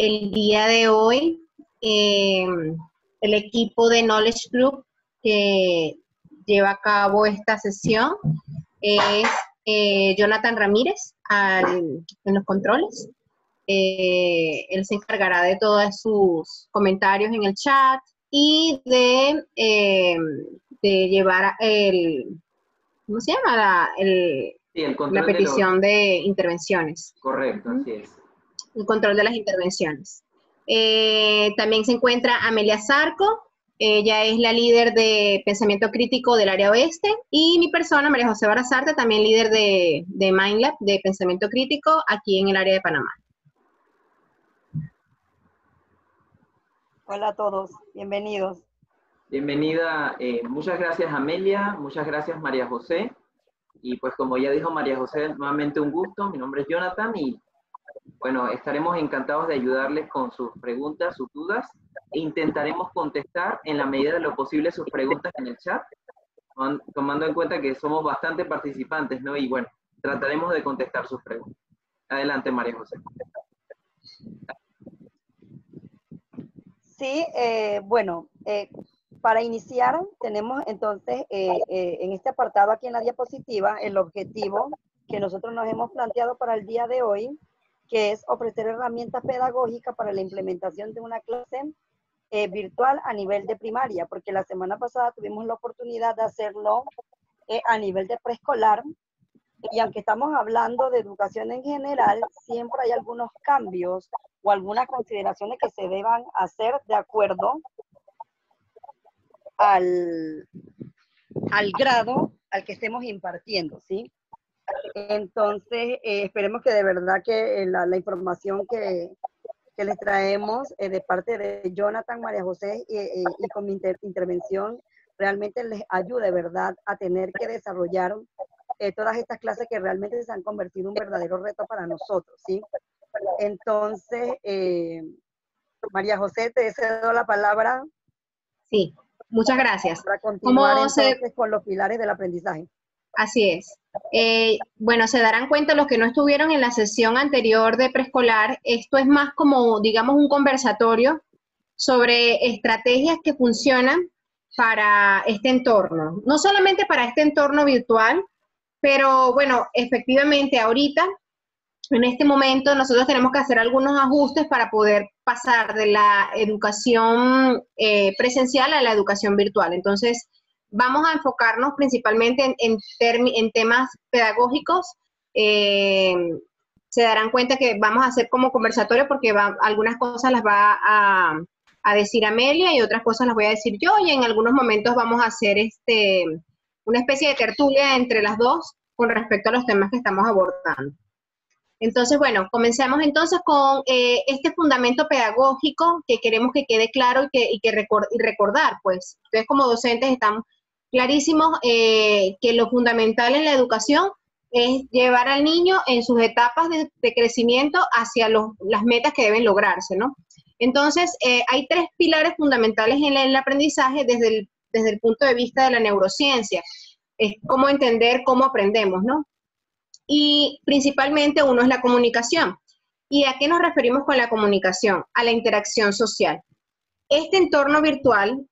El día de hoy, el equipo de Knowledge Group que lleva a cabo esta sesión es Jonathan Ramírez en los controles. Él se encargará de todos sus comentarios en el chat y de llevar ¿cómo se llama? La petición de intervenciones. Correcto, así es. El control de las intervenciones. También se encuentra Amelia Zarco. Ella es la líder de pensamiento crítico del área oeste, y mi persona, María José Barazarte, también líder de MindLab, de pensamiento crítico, aquí en el área de Panamá. Hola a todos, bienvenidos. Bienvenida, muchas gracias Amelia, muchas gracias María José, y pues como ya dijo María José, nuevamente un gusto, mi nombre es Jonathan, y bueno, estaremos encantados de ayudarles con sus preguntas, sus dudas, e intentaremos contestar en la medida de lo posible sus preguntas en el chat, tomando en cuenta que somos bastante participantes, ¿no? Y bueno, trataremos de contestar sus preguntas. Adelante, María José. Sí, bueno, para iniciar tenemos entonces en este apartado aquí en la diapositiva el objetivo que nosotros nos hemos planteado para el día de hoy, que es ofrecer herramientas pedagógicas para la implementación de una clase virtual a nivel de primaria, porque la semana pasada tuvimos la oportunidad de hacerlo a nivel de preescolar, y aunque estamos hablando de educación en general, siempre hay algunos cambios o algunas consideraciones que se deban hacer de acuerdo al grado al que estemos impartiendo, ¿sí? Entonces, esperemos que de verdad que la información que les traemos de parte de Jonathan, María José y con mi intervención realmente les ayude, ¿verdad?, a tener que desarrollar todas estas clases que realmente se han convertido en un verdadero reto para nosotros, ¿sí? Entonces, María José, te cedo la palabra. Sí, muchas gracias. Para continuar entonces con los pilares del aprendizaje. Así es. Bueno, se darán cuenta los que no estuvieron en la sesión anterior de preescolar, esto es más como, digamos, un conversatorio sobre estrategias que funcionan para este entorno. No solamente para este entorno virtual, pero bueno, efectivamente ahorita, en este momento, nosotros tenemos que hacer algunos ajustes para poder pasar de la educación presencial a la educación virtual. Entonces, vamos a enfocarnos principalmente en temas pedagógicos. Se darán cuenta que vamos a hacer como conversatorio porque algunas cosas las va a decir Amelia y otras cosas las voy a decir yo, y en algunos momentos vamos a hacer una especie de tertulia entre las dos con respecto a los temas que estamos abordando. Entonces, bueno, comencemos entonces con este fundamento pedagógico que queremos que quede claro y recordar, pues. Ustedes como docentes están clarísimos que lo fundamental en la educación es llevar al niño en sus etapas de crecimiento hacia las metas que deben lograrse, ¿no? Entonces, hay tres pilares fundamentales en el aprendizaje desde el punto de vista de la neurociencia. Es cómo entender cómo aprendemos, ¿no? Y principalmente uno es la comunicación. ¿Y a qué nos referimos con la comunicación? A la interacción social. Este entorno virtual,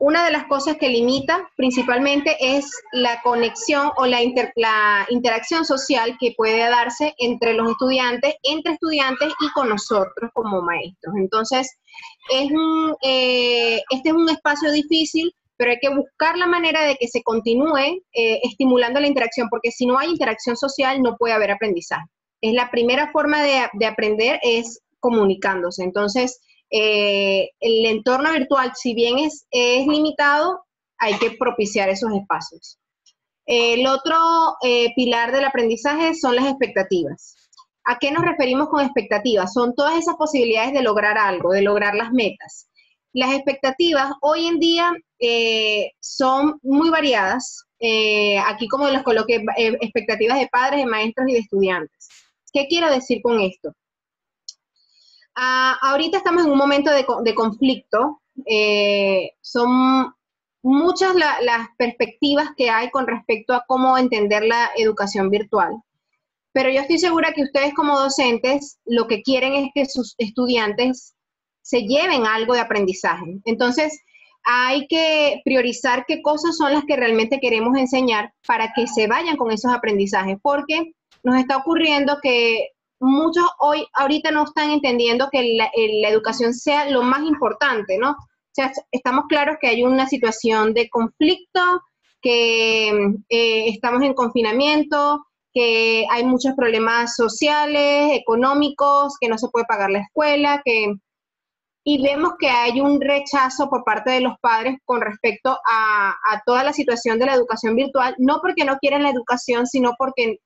una de las cosas que limita principalmente es la conexión o la interacción social que puede darse entre los estudiantes, entre estudiantes y con nosotros como maestros. Entonces, este es un espacio difícil, pero hay que buscar la manera de que se continúe estimulando la interacción, porque si no hay interacción social no puede haber aprendizaje. Es la primera forma de aprender es comunicándose. Entonces, el entorno virtual, si bien es limitado, hay que propiciar esos espacios. El otro pilar del aprendizaje son las expectativas. ¿A qué nos referimos con expectativas? Son todas esas posibilidades de lograr algo, de lograr las metas. Las expectativas hoy en día son muy variadas. Aquí como les coloqué, expectativas de padres, de maestros y de estudiantes. ¿Qué quiero decir con esto? Ahorita estamos en un momento de conflicto. Son muchas las perspectivas que hay con respecto a cómo entender la educación virtual. pero yo estoy segura que ustedes como docentes lo que quieren es que sus estudiantes se lleven algo de aprendizaje. Entonces, hay que priorizar qué cosas son las que realmente queremos enseñar para que se vayan con esos aprendizajes, porque nos está ocurriendo que muchos ahorita no están entendiendo que la educación sea lo más importante, ¿no? O sea, estamos claros que hay una situación de conflicto, que estamos en confinamiento, que hay muchos problemas sociales, económicos, que no se puede pagar la escuela, y vemos que hay un rechazo por parte de los padres con respecto a toda la situación de la educación virtual, no porque no quieren la educación, sino porque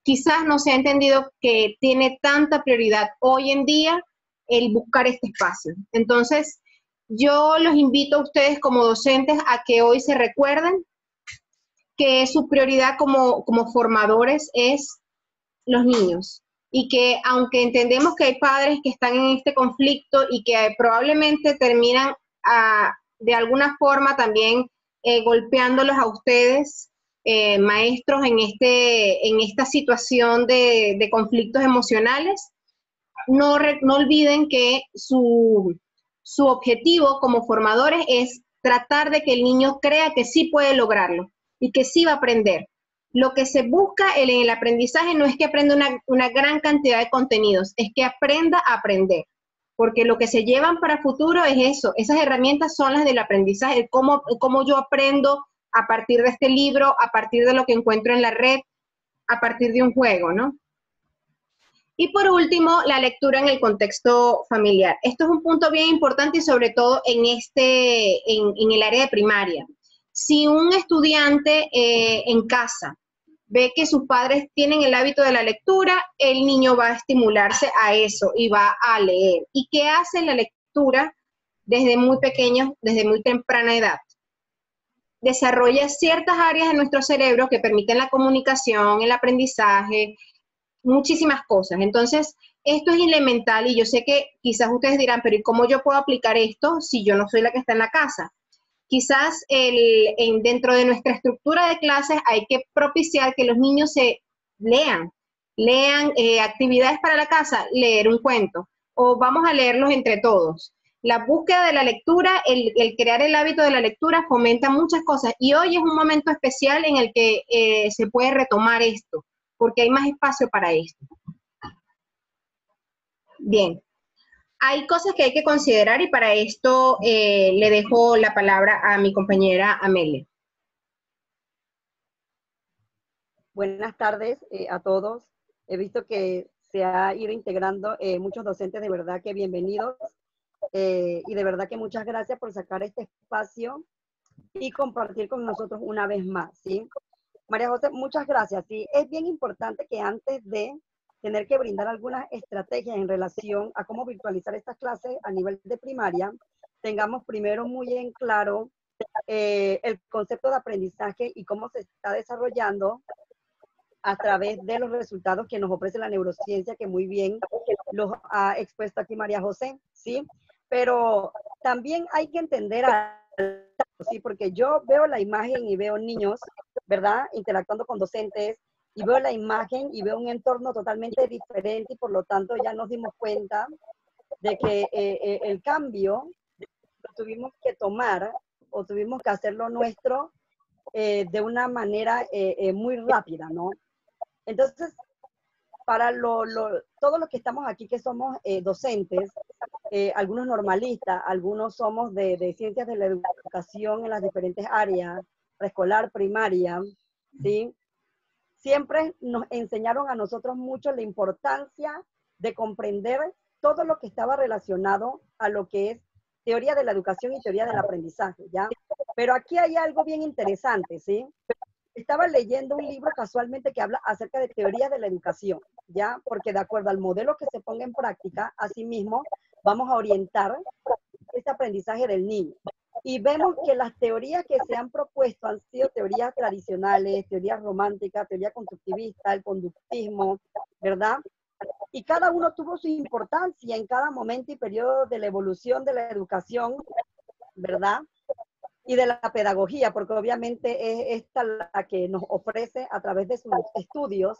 quizás no se ha entendido que tiene tanta prioridad hoy en día el buscar este espacio. Entonces, yo los invito a ustedes como docentes a que hoy se recuerden que su prioridad como formadores es los niños, y que aunque entendemos que hay padres que están en este conflicto y que probablemente terminan de alguna forma también golpeándolos a ustedes, maestros, en esta situación de conflictos emocionales, no olviden que su objetivo como formadores es tratar de que el niño crea que sí puede lograrlo y que sí va a aprender. Lo que se busca en el aprendizaje no es que aprenda una gran cantidad de contenidos, es que aprenda a aprender, porque lo que se llevan para futuro es eso, esas herramientas son las del aprendizaje, cómo yo aprendo a partir de este libro, a partir de lo que encuentro en la red, a partir de un juego, ¿no? Y por último, la lectura en el contexto familiar. Esto es un punto bien importante y sobre todo en el área de primaria. Si un estudiante en casa ve que sus padres tienen el hábito de la lectura, el niño va a estimularse a eso y va a leer. ¿Y qué hace la lectura desde muy pequeño, desde muy temprana edad? Desarrolla ciertas áreas de nuestro cerebro que permiten la comunicación, el aprendizaje, muchísimas cosas. Entonces, esto es elemental y yo sé que quizás ustedes dirán, pero ¿y cómo yo puedo aplicar esto si yo no soy la que está en la casa? Quizás dentro de nuestra estructura de clases hay que propiciar que los niños se lean actividades para la casa, leer un cuento, o vamos a leerlos entre todos. La búsqueda de la lectura, el crear el hábito de la lectura fomenta muchas cosas, y hoy es un momento especial en el que se puede retomar esto, porque hay más espacio para esto. Bien. Hay cosas que hay que considerar y para esto le dejo la palabra a mi compañera Amelia. Buenas tardes a todos. He visto que se ha ido integrando muchos docentes, de verdad que bienvenidos. Y de verdad que muchas gracias por sacar este espacio y compartir con nosotros una vez más, ¿sí? María José, muchas gracias. Sí, es bien importante que antes de tener que brindar algunas estrategias en relación a cómo virtualizar estas clases a nivel de primaria, tengamos primero muy en claro el concepto de aprendizaje y cómo se está desarrollando a través de los resultados que nos ofrece la neurociencia, que muy bien los ha expuesto aquí María José, ¿sí? Pero también hay que entender sí, porque yo veo la imagen y veo niños, ¿verdad? Interactuando con docentes, y veo la imagen y veo un entorno totalmente diferente, y por lo tanto ya nos dimos cuenta de que el cambio lo tuvimos que tomar o tuvimos que hacerlo nuestro de una manera muy rápida, ¿no? Entonces, para todos los que estamos aquí, que somos docentes, algunos normalistas, algunos somos de ciencias de la educación en las diferentes áreas, preescolar, primaria, ¿sí? Siempre nos enseñaron a nosotros mucho la importancia de comprender todo lo que estaba relacionado a lo que es teoría de la educación y teoría del aprendizaje, ¿ya? Pero aquí hay algo bien interesante, ¿sí? Estaba leyendo un libro casualmente que habla acerca de teoría de la educación, ¿ya? Porque de acuerdo al modelo que se ponga en práctica, asimismo, vamos a orientar este aprendizaje del niño. Y vemos que las teorías que se han propuesto han sido teorías tradicionales, teorías románticas, teoría constructivista, el conductismo, ¿verdad? Y cada uno tuvo su importancia en cada momento y periodo de la evolución de la educación, ¿verdad? Y de la pedagogía, porque obviamente es esta la que nos ofrece a través de sus estudios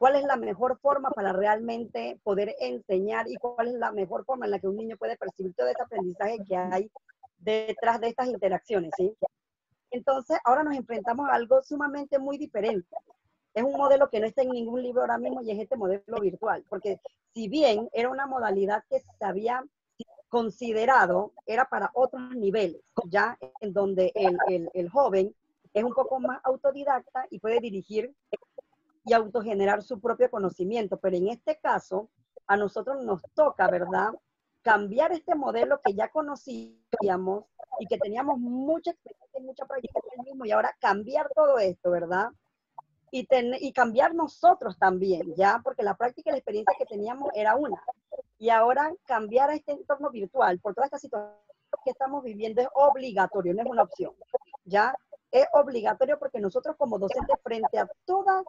cuál es la mejor forma para realmente poder enseñar y cuál es la mejor forma en la que un niño puede percibir todo ese aprendizaje que hay detrás de estas interacciones, ¿sí? Entonces, ahora nos enfrentamos a algo sumamente muy diferente. Es un modelo que no está en ningún libro ahora mismo y es este modelo virtual, porque si bien era una modalidad que se había considerado, era para otros niveles, ya en donde el joven es un poco más autodidacta y puede dirigir y autogenerar su propio conocimiento, pero en este caso a nosotros nos toca, ¿verdad?, cambiar este modelo que ya conocíamos y que teníamos mucha experiencia y mucha práctica en el mismo, y ahora cambiar todo esto, ¿verdad? Y cambiar nosotros también, ¿ya? Porque la práctica y la experiencia que teníamos era una. Y ahora cambiar a este entorno virtual por toda esta situación que estamos viviendo es obligatorio, no es una opción, ¿ya? Es obligatorio porque nosotros como docentes, frente a todos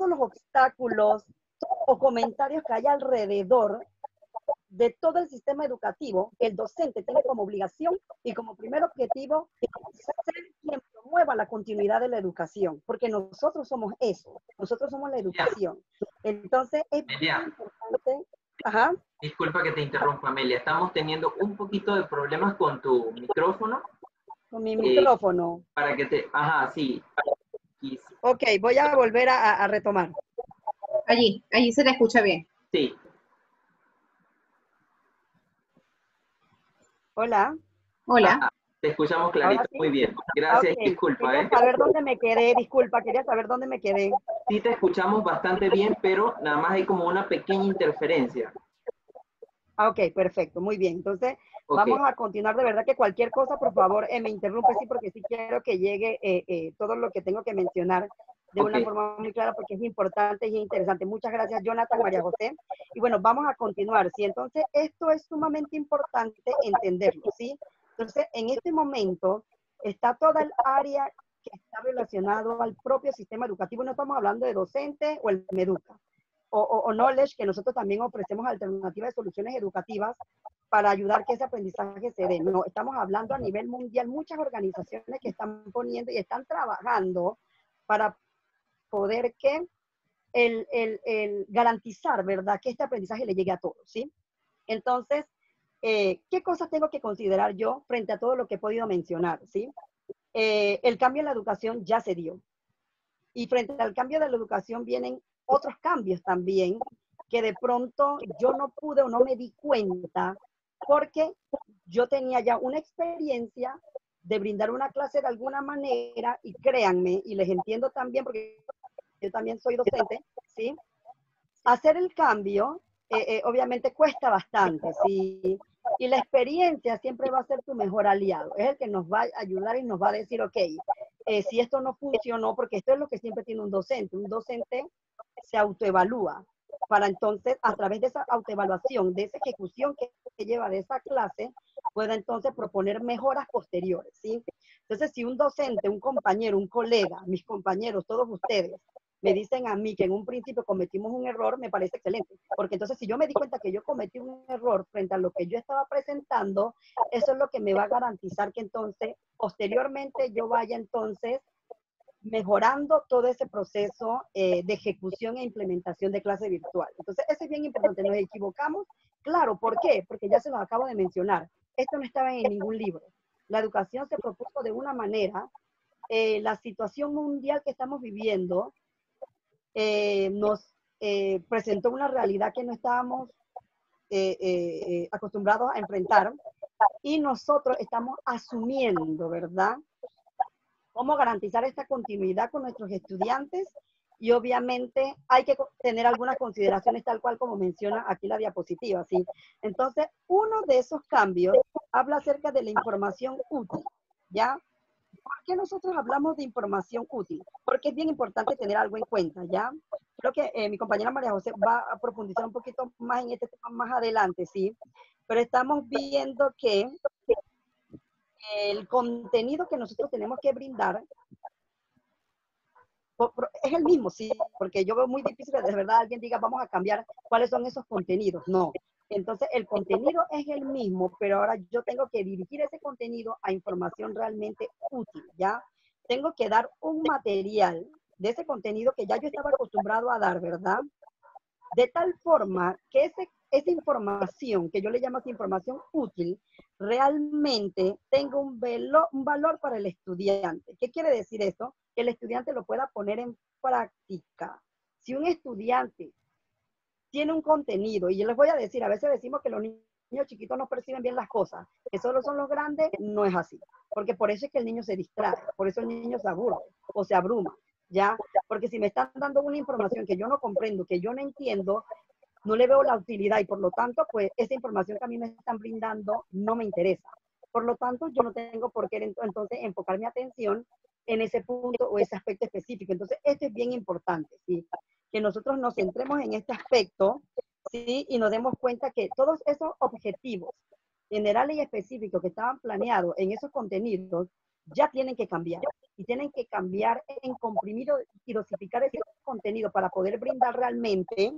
los obstáculos o comentarios que hay alrededor de todo el sistema educativo, el docente tiene como obligación y como primer objetivo ser quien promueva la continuidad de la educación, porque nosotros somos eso, nosotros somos la educación. Entonces es muy importante. Ajá. Disculpa que te interrumpa, Amelia. Estamos teniendo un poquito de problemas con tu micrófono. Con mi micrófono. Para que te... Ajá, sí. Ok, voy a volver a retomar. Allí se te escucha bien. Sí. Hola. Hola. Ah, te escuchamos clarito. ¿Sí? Muy bien. Gracias. Okay. Disculpa, Quería saber dónde me quedé. Disculpa, quería saber dónde me quedé. Sí te escuchamos bastante bien, pero nada más hay como una pequeña interferencia. Ok, perfecto, muy bien. Entonces, Okay. vamos a continuar. De verdad que cualquier cosa, por favor, me interrumpe, sí, porque sí quiero que llegue todo lo que tengo que mencionar de una forma muy clara, porque es importante y es interesante. Muchas gracias, Jonathan, María José. Y bueno, vamos a continuar, ¿sí? Entonces, esto es sumamente importante entenderlo, ¿sí? Entonces, en este momento está toda el área que está relacionado al propio sistema educativo. No estamos hablando de docente o el MEDUCA. O Knowledge, que nosotros también ofrecemos alternativas de soluciones educativas para ayudar que ese aprendizaje se dé. No, estamos hablando a nivel mundial, muchas organizaciones que están poniendo y están trabajando para poder que el garantizar, ¿verdad?, que este aprendizaje le llegue a todos, ¿sí? Entonces, ¿qué cosas tengo que considerar yo frente a todo lo que he podido mencionar, ¿sí? El cambio en la educación ya se dio. Y frente al cambio de la educación vienen otros cambios también que de pronto yo no pude o no me di cuenta porque yo tenía ya una experiencia de brindar una clase de alguna manera y créanme, y les entiendo también porque yo también soy docente, ¿sí? Hacer el cambio obviamente cuesta bastante, ¿sí? Y la experiencia siempre va a ser tu mejor aliado, es el que nos va a ayudar y nos va a decir, ok, si esto no funcionó, porque esto es lo que siempre tiene un docente se autoevalúa para entonces, a través de esa autoevaluación, de esa ejecución que lleva de esa clase, pueda entonces proponer mejoras posteriores, ¿sí? Entonces, si un docente, un compañero, un colega, mis compañeros, todos ustedes, me dicen a mí que en un principio cometimos un error, me parece excelente, porque entonces si yo me di cuenta que yo cometí un error frente a lo que yo estaba presentando, eso es lo que me va a garantizar que entonces, posteriormente, yo vaya entonces mejorando todo ese proceso de ejecución e implementación de clase virtual. Entonces, eso es bien importante. ¿Nos equivocamos? Claro, ¿por qué? Porque ya se los acabo de mencionar. Esto no estaba en ningún libro. La educación se propuso de una manera. La situación mundial que estamos viviendo nos presentó una realidad que no estábamos acostumbrados a enfrentar y nosotros estamos asumiendo, ¿verdad?, cómo garantizar esta continuidad con nuestros estudiantes y obviamente hay que tener algunas consideraciones tal cual como menciona aquí la diapositiva, ¿sí? Entonces, uno de esos cambios habla acerca de la información útil, ¿ya? ¿Por qué nosotros hablamos de información útil? Porque es bien importante tener algo en cuenta, ¿ya? Creo que mi compañera María José va a profundizar un poquito más en este tema más adelante, ¿sí? Pero estamos viendo que el contenido que nosotros tenemos que brindar es el mismo, sí, porque yo veo muy difícil que de verdad alguien diga, vamos a cambiar cuáles son esos contenidos. No. Entonces, el contenido es el mismo, pero ahora yo tengo que dirigir ese contenido a información realmente útil, ¿ya? Tengo que dar un material de ese contenido que ya yo estaba acostumbrado a dar, ¿verdad? de tal forma que esa información, que yo le llamo esa información útil, realmente tenga un valor para el estudiante. ¿Qué quiere decir eso? Que el estudiante lo pueda poner en práctica. Si un estudiante tiene un contenido, y yo les voy a decir, a veces decimos que los niños chiquitos no perciben bien las cosas, que solo son los grandes, no es así. Porque por eso es que el niño se distrae, por eso el niño se aburre o se abruma, ¿ya? Porque si me están dando una información que yo no comprendo, que yo no entiendo, no le veo la utilidad y por lo tanto, pues esa información que a mí me están brindando no me interesa. Por lo tanto, yo no tengo por qué entonces enfocar mi atención en ese punto o ese aspecto específico. Entonces, esto es bien importante, ¿sí? Que nosotros nos centremos en este aspecto, ¿sí? Y nos demos cuenta que todos esos objetivos generales y específicos que estaban planeados en esos contenidos ya tienen que cambiar. Y tienen que cambiar en comprimir y dosificar ese contenido para poder brindar realmente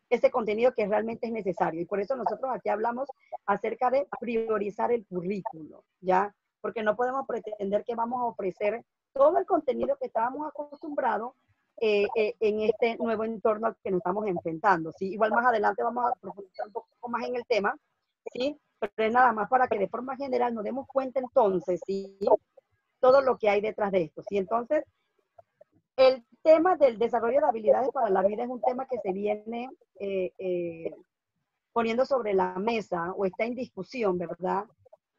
ese contenido que realmente es necesario. Y por eso nosotros aquí hablamos acerca de priorizar el currículo, ¿ya? Porque no podemos pretender que vamos a ofrecer todo el contenido que estábamos acostumbrados en este nuevo entorno al que nos estamos enfrentando, ¿sí? Igual más adelante vamos a profundizar un poco más en el tema, ¿sí? Pero es nada más para que de forma general nos demos cuenta entonces, ¿sí? Todo lo que hay detrás de esto, ¿sí? Entonces, el tema del desarrollo de habilidades para la vida es un tema que se viene poniendo sobre la mesa o está en discusión, ¿verdad?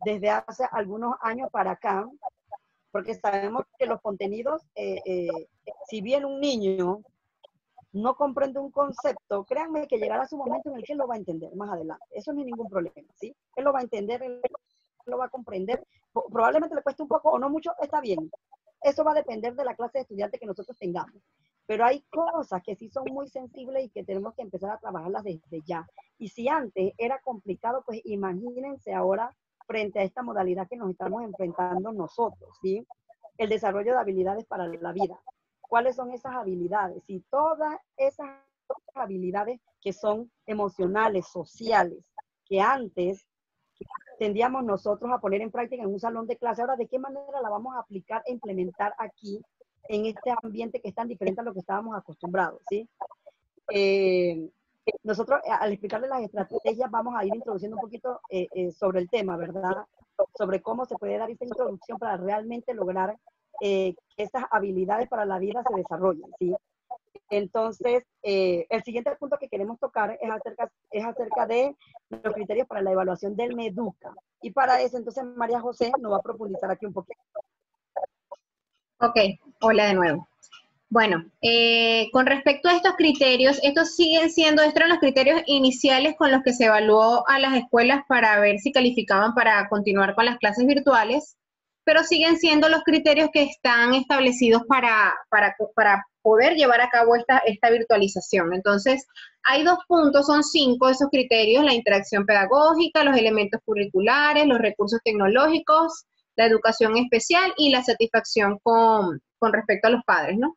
Desde hace algunos años para acá, porque sabemos que los contenidos, si bien un niño no comprende un concepto, créanme que llegará su momento en el que él lo va a entender más adelante. Eso no es ningún problema, ¿sí? Él lo va a entender, él lo va a comprender. Probablemente le cueste un poco o no mucho, está bien. Eso va a depender de la clase de estudiante que nosotros tengamos. Pero hay cosas que sí son muy sensibles y que tenemos que empezar a trabajarlas desde ya. Y si antes era complicado, pues imagínense ahora frente a esta modalidad que nos estamos enfrentando nosotros, ¿sí? El desarrollo de habilidades para la vida. ¿Cuáles son esas habilidades? Y todas esas habilidades que son emocionales, sociales, que antes tendríamos nosotros a poner en práctica en un salón de clase. Ahora, ¿de qué manera la vamos a aplicar e implementar aquí en este ambiente que es tan diferente a lo que estábamos acostumbrados, ¿sí? Nosotros, al explicarles las estrategias, vamos a ir introduciendo un poquito sobre el tema, ¿verdad? Sobre cómo se puede dar esta introducción para realmente lograr que estas habilidades para la vida se desarrollen, ¿sí? Entonces, el siguiente punto que queremos tocar es acerca de los criterios para la evaluación del MEDUCA. Y para eso, entonces, María José nos va a profundizar aquí un poquito. Ok, hola de nuevo. Bueno, con respecto a estos criterios, estos eran los criterios iniciales con los que se evaluó a las escuelas para ver si calificaban para continuar con las clases virtuales, pero siguen siendo los criterios que están establecidos para poder llevar a cabo esta virtualización. Entonces, hay 2 puntos, son 5 esos criterios: la interacción pedagógica, los elementos curriculares, los recursos tecnológicos, la educación especial y la satisfacción con respecto a los padres, ¿no?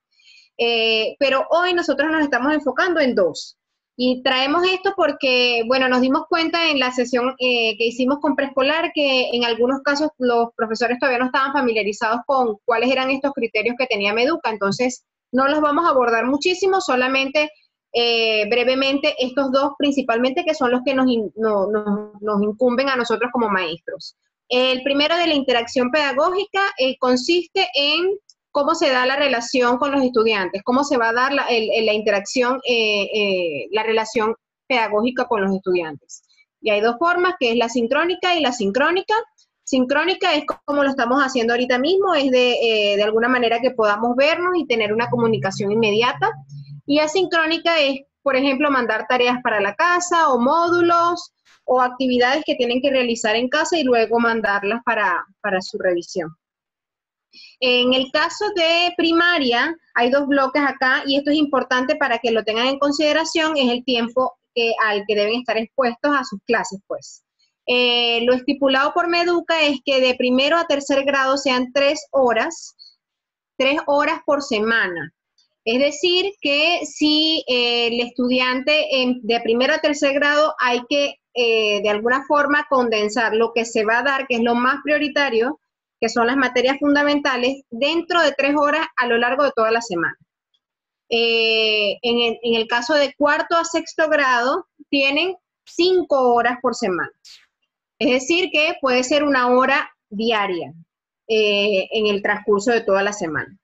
Pero hoy nosotros nos estamos enfocando en 2. Y traemos esto porque, bueno, nos dimos cuenta en la sesión que hicimos con preescolar que en algunos casos los profesores todavía no estaban familiarizados con cuáles eran estos criterios que tenía MEDUCA. Entonces, no los vamos a abordar muchísimo, solamente brevemente estos 2 principalmente, que son los que nos incumben a nosotros como maestros. El primero, de la interacción pedagógica, consiste en cómo se da la relación con los estudiantes, cómo se va a dar la interacción, la relación pedagógica con los estudiantes. Y hay 2 formas, que es la sincrónica y la sincrónica. Sincrónica es como lo estamos haciendo ahorita mismo, es de alguna manera que podamos vernos y tener una comunicación inmediata. Y asincrónica es, por ejemplo, mandar tareas para la casa o módulos o actividades que tienen que realizar en casa y luego mandarlas para su revisión. En el caso de primaria, hay 2 bloques acá, y esto es importante para que lo tengan en consideración, es el tiempo al que deben estar expuestos a sus clases, pues. Lo estipulado por MEDUCA es que de primero a tercer grado sean 3 horas por semana. Es decir, que si el estudiante de primero a tercer grado hay que de alguna forma condensar lo que se va a dar, que es lo más prioritario, que son las materias fundamentales, dentro de 3 horas a lo largo de toda la semana. en el caso de cuarto a sexto grado, tienen 5 horas por semana. Es decir, que puede ser 1 hora diaria en el transcurso de toda la semana.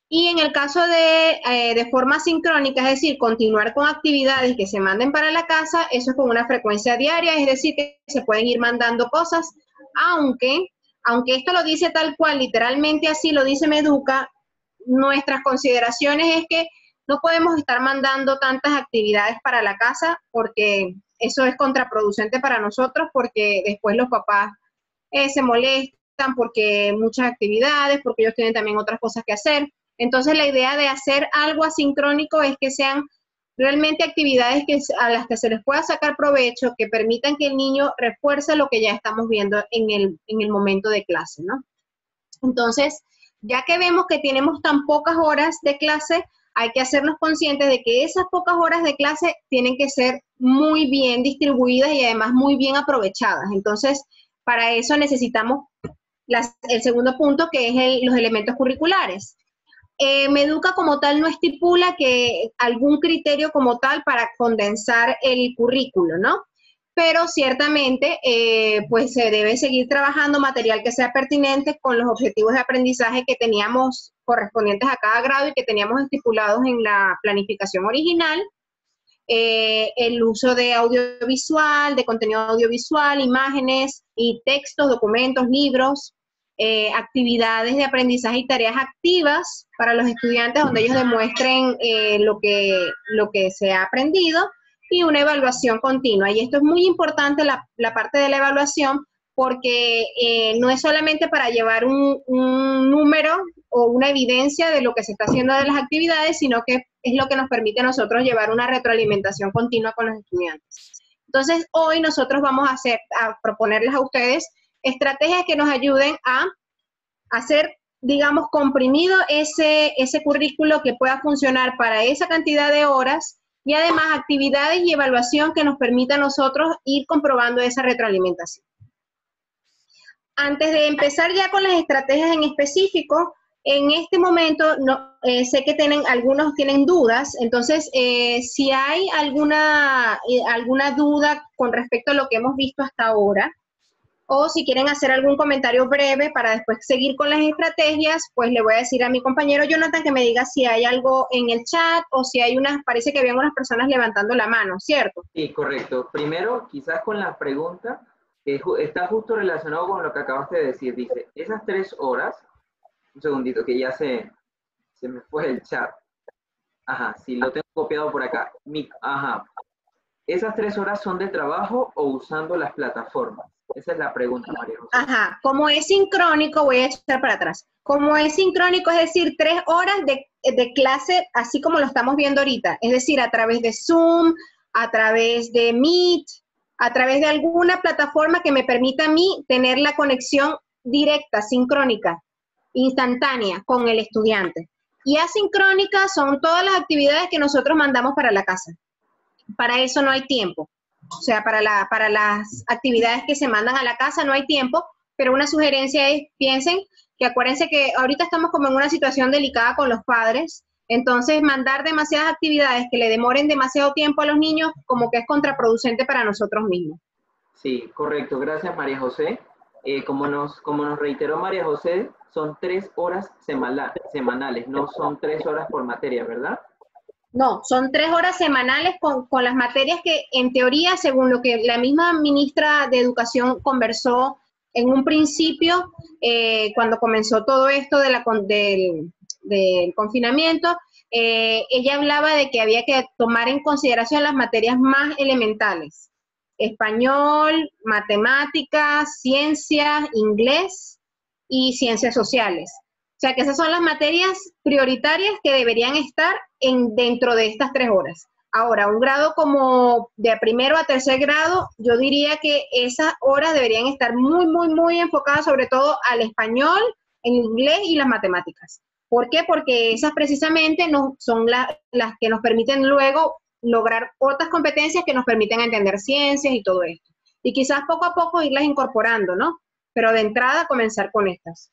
Y en el caso de forma sincrónica, es decir, continuar con actividades que se manden para la casa, eso es con una frecuencia diaria, es decir, que se pueden ir mandando cosas, aunque esto lo dice tal cual, literalmente así lo dice Meduca, nuestras consideraciones es que no podemos estar mandando tantas actividades para la casa porque eso es contraproducente para nosotros, porque después los papás se molestan porque muchas actividades, porque ellos tienen también otras cosas que hacer. Entonces, la idea de hacer algo asincrónico es que sean realmente actividades a las que se les pueda sacar provecho, que permitan que el niño refuerce lo que ya estamos viendo en el momento de clase, ¿no? Entonces, ya que vemos que tenemos tan pocas horas de clase, hay que hacernos conscientes de que esas pocas horas de clase tienen que ser muy bien distribuidas y además muy bien aprovechadas. Entonces, para eso necesitamos el segundo punto, que es los elementos curriculares. Meduca como tal no estipula que algún criterio como tal para condensar el currículo, ¿no? Pero ciertamente pues se debe seguir trabajando material que sea pertinente con los objetivos de aprendizaje que teníamos correspondientes a cada grado y que teníamos estipulados en la planificación original. El uso de audiovisual, de contenido audiovisual, imágenes y textos, documentos, libros, actividades de aprendizaje y tareas activas para los estudiantes donde ellos demuestren lo que se ha aprendido y una evaluación continua. Y esto es muy importante, la parte de la evaluación, porque no es solamente para llevar un número o una evidencia de lo que se está haciendo de las actividades, sino que es lo que nos permite a nosotros llevar una retroalimentación continua con los estudiantes. Entonces, hoy nosotros vamos a proponerles a ustedes estrategias que nos ayuden a hacer, digamos, comprimido ese currículo que pueda funcionar para esa cantidad de horas y además actividades y evaluación que nos permita a nosotros ir comprobando esa retroalimentación. Antes de empezar ya con las estrategias en específico, en este momento sé que algunos tienen dudas, entonces si hay alguna duda con respecto a lo que hemos visto hasta ahora, o si quieren hacer algún comentario breve para después seguir con las estrategias, pues le voy a decir a mi compañero Jonathan que me diga si hay algo en el chat o si hay parece que habían unas personas levantando la mano, ¿cierto? Sí, correcto. Primero, quizás con la pregunta, que está justo relacionado con lo que acabaste de decir. Dice, esas 3 horas, un segundito, que ya se me fue el chat. Ajá, sí, lo tengo copiado por acá. Ajá. ¿Esas 3 horas son de trabajo o usando las plataformas? Esa es la pregunta, María José. Ajá, como es sincrónico, voy a echar para atrás. Como es sincrónico, es decir, 3 horas de clase, así como lo estamos viendo ahorita. Es decir, a través de Zoom, a través de Meet, a través de alguna plataforma que me permita a mí tener la conexión directa, sincrónica, instantánea con el estudiante. Y asincrónica son todas las actividades que nosotros mandamos para la casa. Para eso no hay tiempo. O sea, para las actividades que se mandan a la casa no hay tiempo, pero una sugerencia es, piensen que acuérdense que ahorita estamos como en una situación delicada con los padres, entonces mandar demasiadas actividades que le demoren demasiado tiempo a los niños como que es contraproducente para nosotros mismos. Sí, correcto. Gracias, María José. Como nos reiteró María José, son 3 horas semanales, no son 3 horas por materia, ¿verdad? No, son 3 horas semanales con las materias que en teoría, según lo que la misma ministra de Educación conversó en un principio, cuando comenzó todo esto del confinamiento, ella hablaba de que había que tomar en consideración las materias más elementales: español, matemáticas, ciencias, inglés y ciencias sociales. O sea que esas son las materias prioritarias que deberían estar dentro de estas 3 horas. Ahora, un grado como de primero a tercer grado, yo diría que esas horas deberían estar muy, muy, muy enfocadas sobre todo al español, el inglés y las matemáticas. ¿Por qué? Porque esas precisamente son las que nos permiten luego lograr otras competencias que nos permiten entender ciencias y todo esto. Y quizás poco a poco irlas incorporando, ¿no? Pero de entrada comenzar con estas.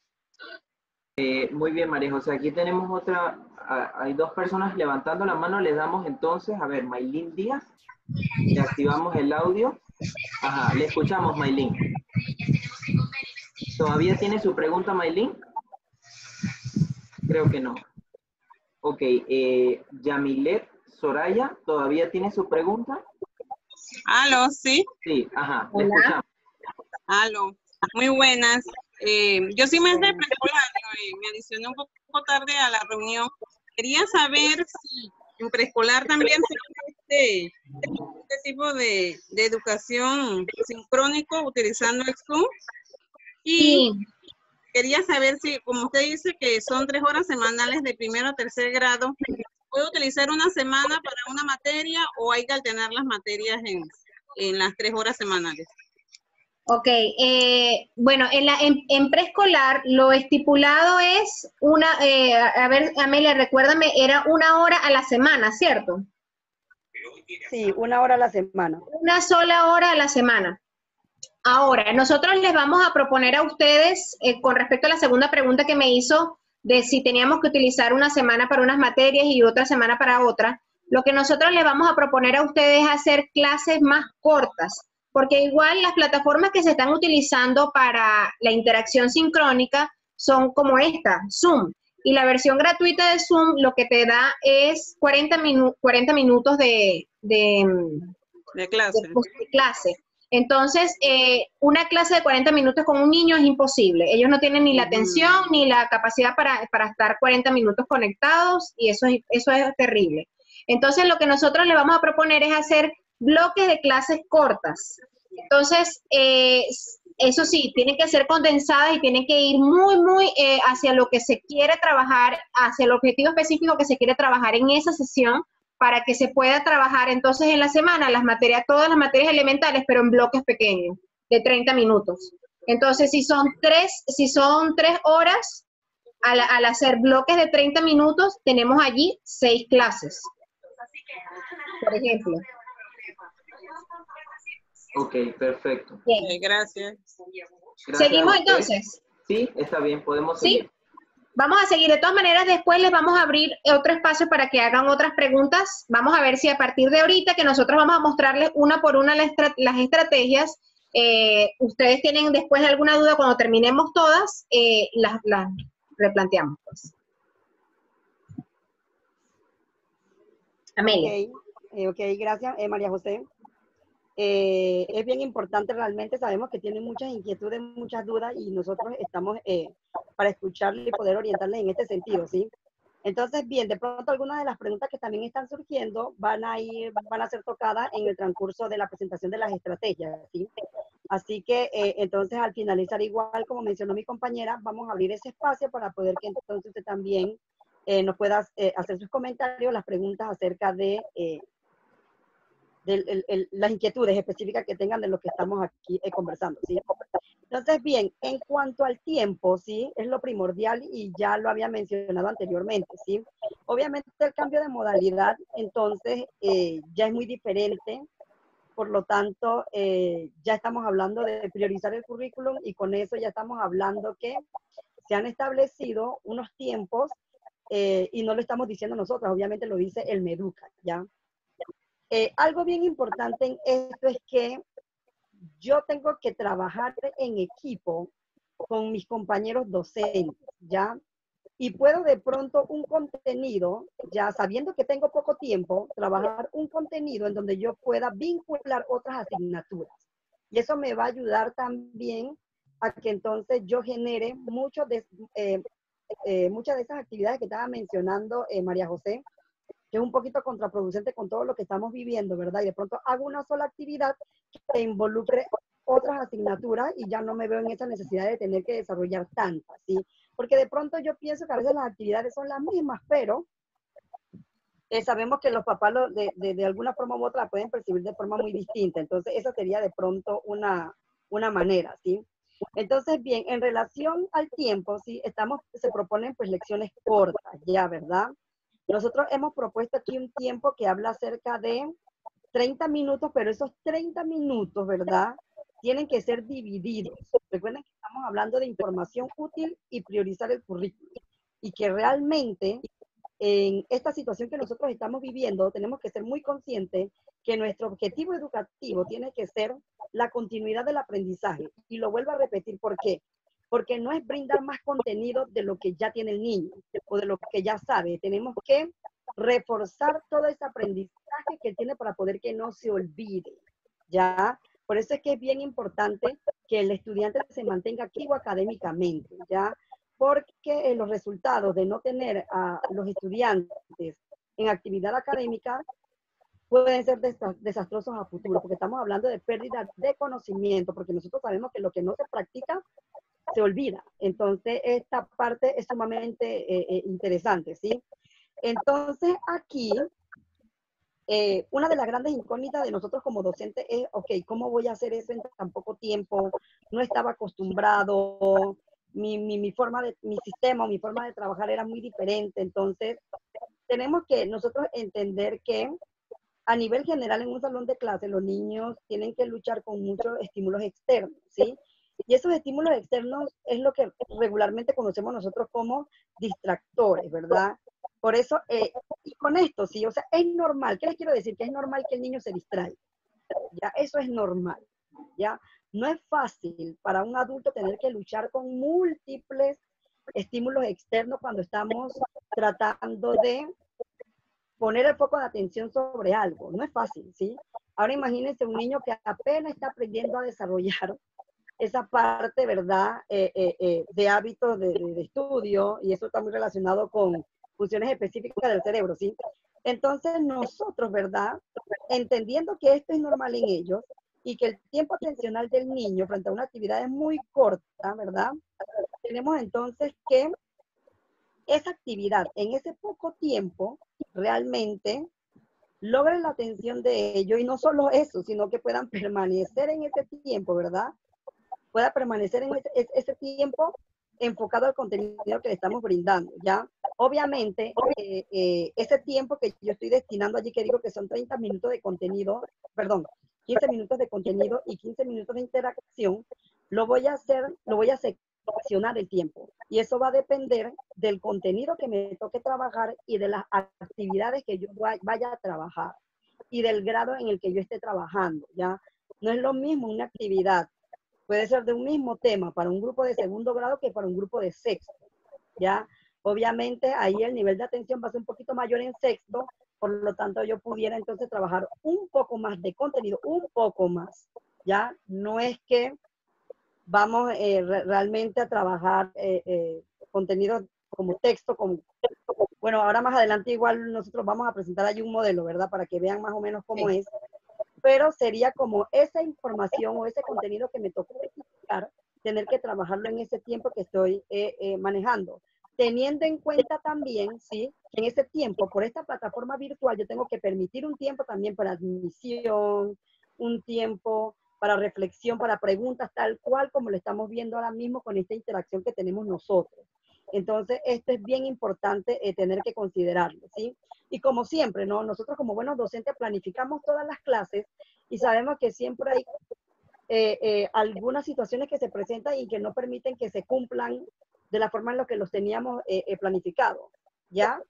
Muy bien, María José. Aquí tenemos otra, hay dos personas levantando la mano. Les damos entonces, a ver, Maylin Díaz. Le activamos el audio. Ajá, le escuchamos, Maylin. ¿Todavía tiene su pregunta, Maylin? Creo que no. Ok, Yamilet Soraya, ¿todavía tiene su pregunta? Aló, sí. Sí, ajá, le Hola. escuchamos. Aló. Muy buenas. Yo sí me de preescolar, me adicioné un poco tarde a la reunión. Quería saber si en preescolar también se hace este tipo de educación sincrónico utilizando el Zoom. Y Sí. quería saber si, como usted dice que son 3 horas semanales de primero a tercer grado, ¿puedo utilizar una semana para una materia o hay que alternar las materias en las 3 horas semanales? Ok, bueno, en preescolar lo estipulado es a ver, Amelia, recuérdame, era 1 hora a la semana, ¿cierto? Sí, 1 hora a la semana. Una sola hora a la semana. Ahora, nosotros les vamos a proponer a ustedes, con respecto a la segunda pregunta que me hizo, de si teníamos que utilizar una semana para unas materias y otra semana para otra, lo que nosotros les vamos a proponer a ustedes es hacer clases más cortas, porque igual las plataformas que se están utilizando para la interacción sincrónica son como esta, Zoom. Y la versión gratuita de Zoom lo que te da es 40 minutos de clase. de clase. Entonces, una clase de 40 minutos con un niño es imposible. Ellos no tienen ni la atención ni la capacidad para estar 40 minutos conectados y eso es terrible. Entonces, lo que nosotros le vamos a proponer es hacer bloques de clases cortas. Entonces, eso sí, tienen que ser condensadas y tienen que ir muy hacia lo que se quiere trabajar, hacia el objetivo específico que se quiere trabajar en esa sesión, para que se pueda trabajar entonces en la semana todas las materias elementales, pero en bloques pequeños, de 30 minutos. Entonces, si son tres horas, al hacer bloques de 30 minutos, tenemos allí 6 clases, por ejemplo. Ok, perfecto. Bien. Gracias. Gracias. ¿Seguimos entonces? Sí, está bien, podemos ¿Sí? seguir. Vamos a seguir. De todas maneras, después les vamos a abrir otro espacio para que hagan otras preguntas. Vamos a ver si a partir de ahorita, que nosotros vamos a mostrarles una por una las estrategias, ustedes tienen después alguna duda cuando terminemos todas, las replanteamos. Pues. Amelia. Ok, gracias, María José. Es bien importante realmente, sabemos que tienen muchas inquietudes, muchas dudas y nosotros estamos para escucharle y poder orientarle en este sentido, ¿sí? Entonces, bien, de pronto algunas de las preguntas que también están surgiendo van a ser tocadas en el transcurso de la presentación de las estrategias, ¿sí? Así que entonces al finalizar igual, como mencionó mi compañera, vamos a abrir ese espacio para poder que entonces usted también nos pueda hacer sus comentarios, las preguntas acerca de las inquietudes específicas que tengan de lo que estamos aquí conversando, ¿sí? Entonces, bien, en cuanto al tiempo, ¿sí? Es lo primordial y ya lo había mencionado anteriormente, ¿sí? Obviamente el cambio de modalidad, entonces, ya es muy diferente, por lo tanto, ya estamos hablando de priorizar el currículum y con eso ya estamos hablando que se han establecido unos tiempos y no lo estamos diciendo nosotros, obviamente lo dice el MEDUCA, ¿ya? Algo bien importante en esto es que yo tengo que trabajar en equipo con mis compañeros docentes, ¿ya? Y puedo de pronto un contenido, ya sabiendo que tengo poco tiempo, trabajar un contenido en donde yo pueda vincular otras asignaturas. Y eso me va a ayudar también a que entonces yo genere muchas de esas actividades que estaba mencionando María José, que es un poquito contraproducente con todo lo que estamos viviendo, ¿verdad? Y de pronto hago una sola actividad que involucre otras asignaturas y ya no me veo en esa necesidad de tener que desarrollar tantas, ¿sí? Porque de pronto yo pienso que a veces las actividades son las mismas, pero sabemos que los papás de alguna forma u otra la pueden percibir de forma muy distinta. Entonces, esa sería de pronto una manera, ¿sí? Entonces, bien, en relación al tiempo, ¿sí? Se proponen pues lecciones cortas, ya, ¿verdad? Nosotros hemos propuesto aquí un tiempo que habla acerca de 30 minutos, pero esos 30 minutos, ¿verdad? Tienen que ser divididos. Recuerden que estamos estamos hablando de información útil y priorizar el currículo. Y que realmente en esta situación que nosotros estamos viviendo, tenemos que ser muy conscientes que nuestro objetivo educativo tiene que ser la continuidad del aprendizaje. Y lo vuelvo a repetir, ¿por qué? Porque no es brindar más contenido de lo que ya tiene el niño o de lo que ya sabe. Tenemos que reforzar todo ese aprendizaje que tiene para poder que no se olvide, ¿ya? Por eso es que es bien importante que el estudiante se mantenga activo académicamente, ¿ya? Porque los resultados de no tener a los estudiantes en actividad académica pueden ser desastrosos a futuro, porque estamos hablando de pérdida de conocimiento, porque nosotros sabemos que lo que no se practica se olvida. Entonces, esta parte es sumamente interesante, ¿sí? Entonces, aquí, una de las grandes incógnitas de nosotros como docentes es, ok, ¿cómo voy a hacer eso en tan poco tiempo? No estaba acostumbrado, mi sistema o mi forma de trabajar era muy diferente. Entonces, tenemos que nosotros entender que a nivel general en un salón de clase los niños tienen que luchar con muchos estímulos externos, ¿sí? Y esos estímulos externos es lo que regularmente conocemos nosotros como distractores, ¿verdad? Por eso, y con esto, sí, o sea, es normal. ¿Qué les quiero decir? Que es normal que el niño se distraiga. Ya, eso es normal, ¿ya? No es fácil para un adulto tener que luchar con múltiples estímulos externos cuando estamos tratando de poner el foco de atención sobre algo. No es fácil, ¿sí? Ahora imagínense un niño que apenas está aprendiendo a desarrollar esa parte, ¿verdad?, de hábitos de estudio, y eso está muy relacionado con funciones específicas del cerebro, ¿sí? Entonces nosotros, ¿verdad?, entendiendo que esto es normal en ellos y que el tiempo atencional del niño frente a una actividad es muy corta, ¿verdad?, tenemos entonces que esa actividad en ese poco tiempo realmente logren la atención de ellos, y no solo eso, sino que puedan permanecer en ese tiempo, ¿verdad? Pueda permanecer en ese tiempo enfocado al contenido que le estamos brindando, ¿ya? Obviamente, ese tiempo que yo estoy destinando allí, que digo que son 30 minutos de contenido, perdón, 15 minutos de contenido y 15 minutos de interacción, lo voy a seccionar el tiempo. Y eso va a depender del contenido que me toque trabajar y de las actividades que yo vaya a trabajar y del grado en el que yo esté trabajando, ¿ya? No es lo mismo una actividad, puede ser de un mismo tema para un grupo de segundo grado que para un grupo de sexto, ¿ya? Obviamente ahí el nivel de atención va a ser un poquito mayor en sexto, por lo tanto yo pudiera entonces trabajar un poco más de contenido, un poco más, ¿ya? No es que vamos realmente a trabajar contenido como texto, bueno, ahora más adelante igual nosotros vamos a presentar allí un modelo, ¿verdad? Para que vean más o menos cómo es, pero sería como esa información o ese contenido que me tocó explicar, tener que trabajarlo en ese tiempo que estoy manejando. Teniendo en cuenta también, ¿sí?, que en ese tiempo, por esta plataforma virtual, yo tengo que permitir un tiempo también para admisión, un tiempo para reflexión, para preguntas, tal cual como lo estamos viendo ahora mismo con esta interacción que tenemos nosotros. Entonces, esto es bien importante tener que considerarlo, ¿sí? Y como siempre, ¿no? Nosotros como buenos docentes planificamos todas las clases y sabemos que siempre hay algunas situaciones que se presentan y que no permiten que se cumplan de la forma en la que los teníamos planificado, ¿ya?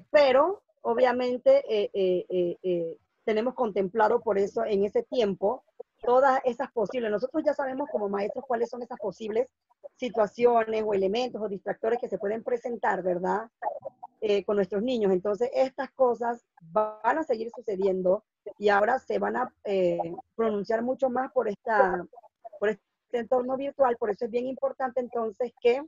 Pero, obviamente, tenemos contemplado por eso en ese tiempo todas esas posibles. Nosotros ya sabemos como maestros cuáles son esas posibles situaciones o elementos o distractores que se pueden presentar, ¿verdad?, con nuestros niños. Entonces, estas cosas van a seguir sucediendo y ahora se van a pronunciar mucho más por este entorno virtual. Por eso es bien importante entonces que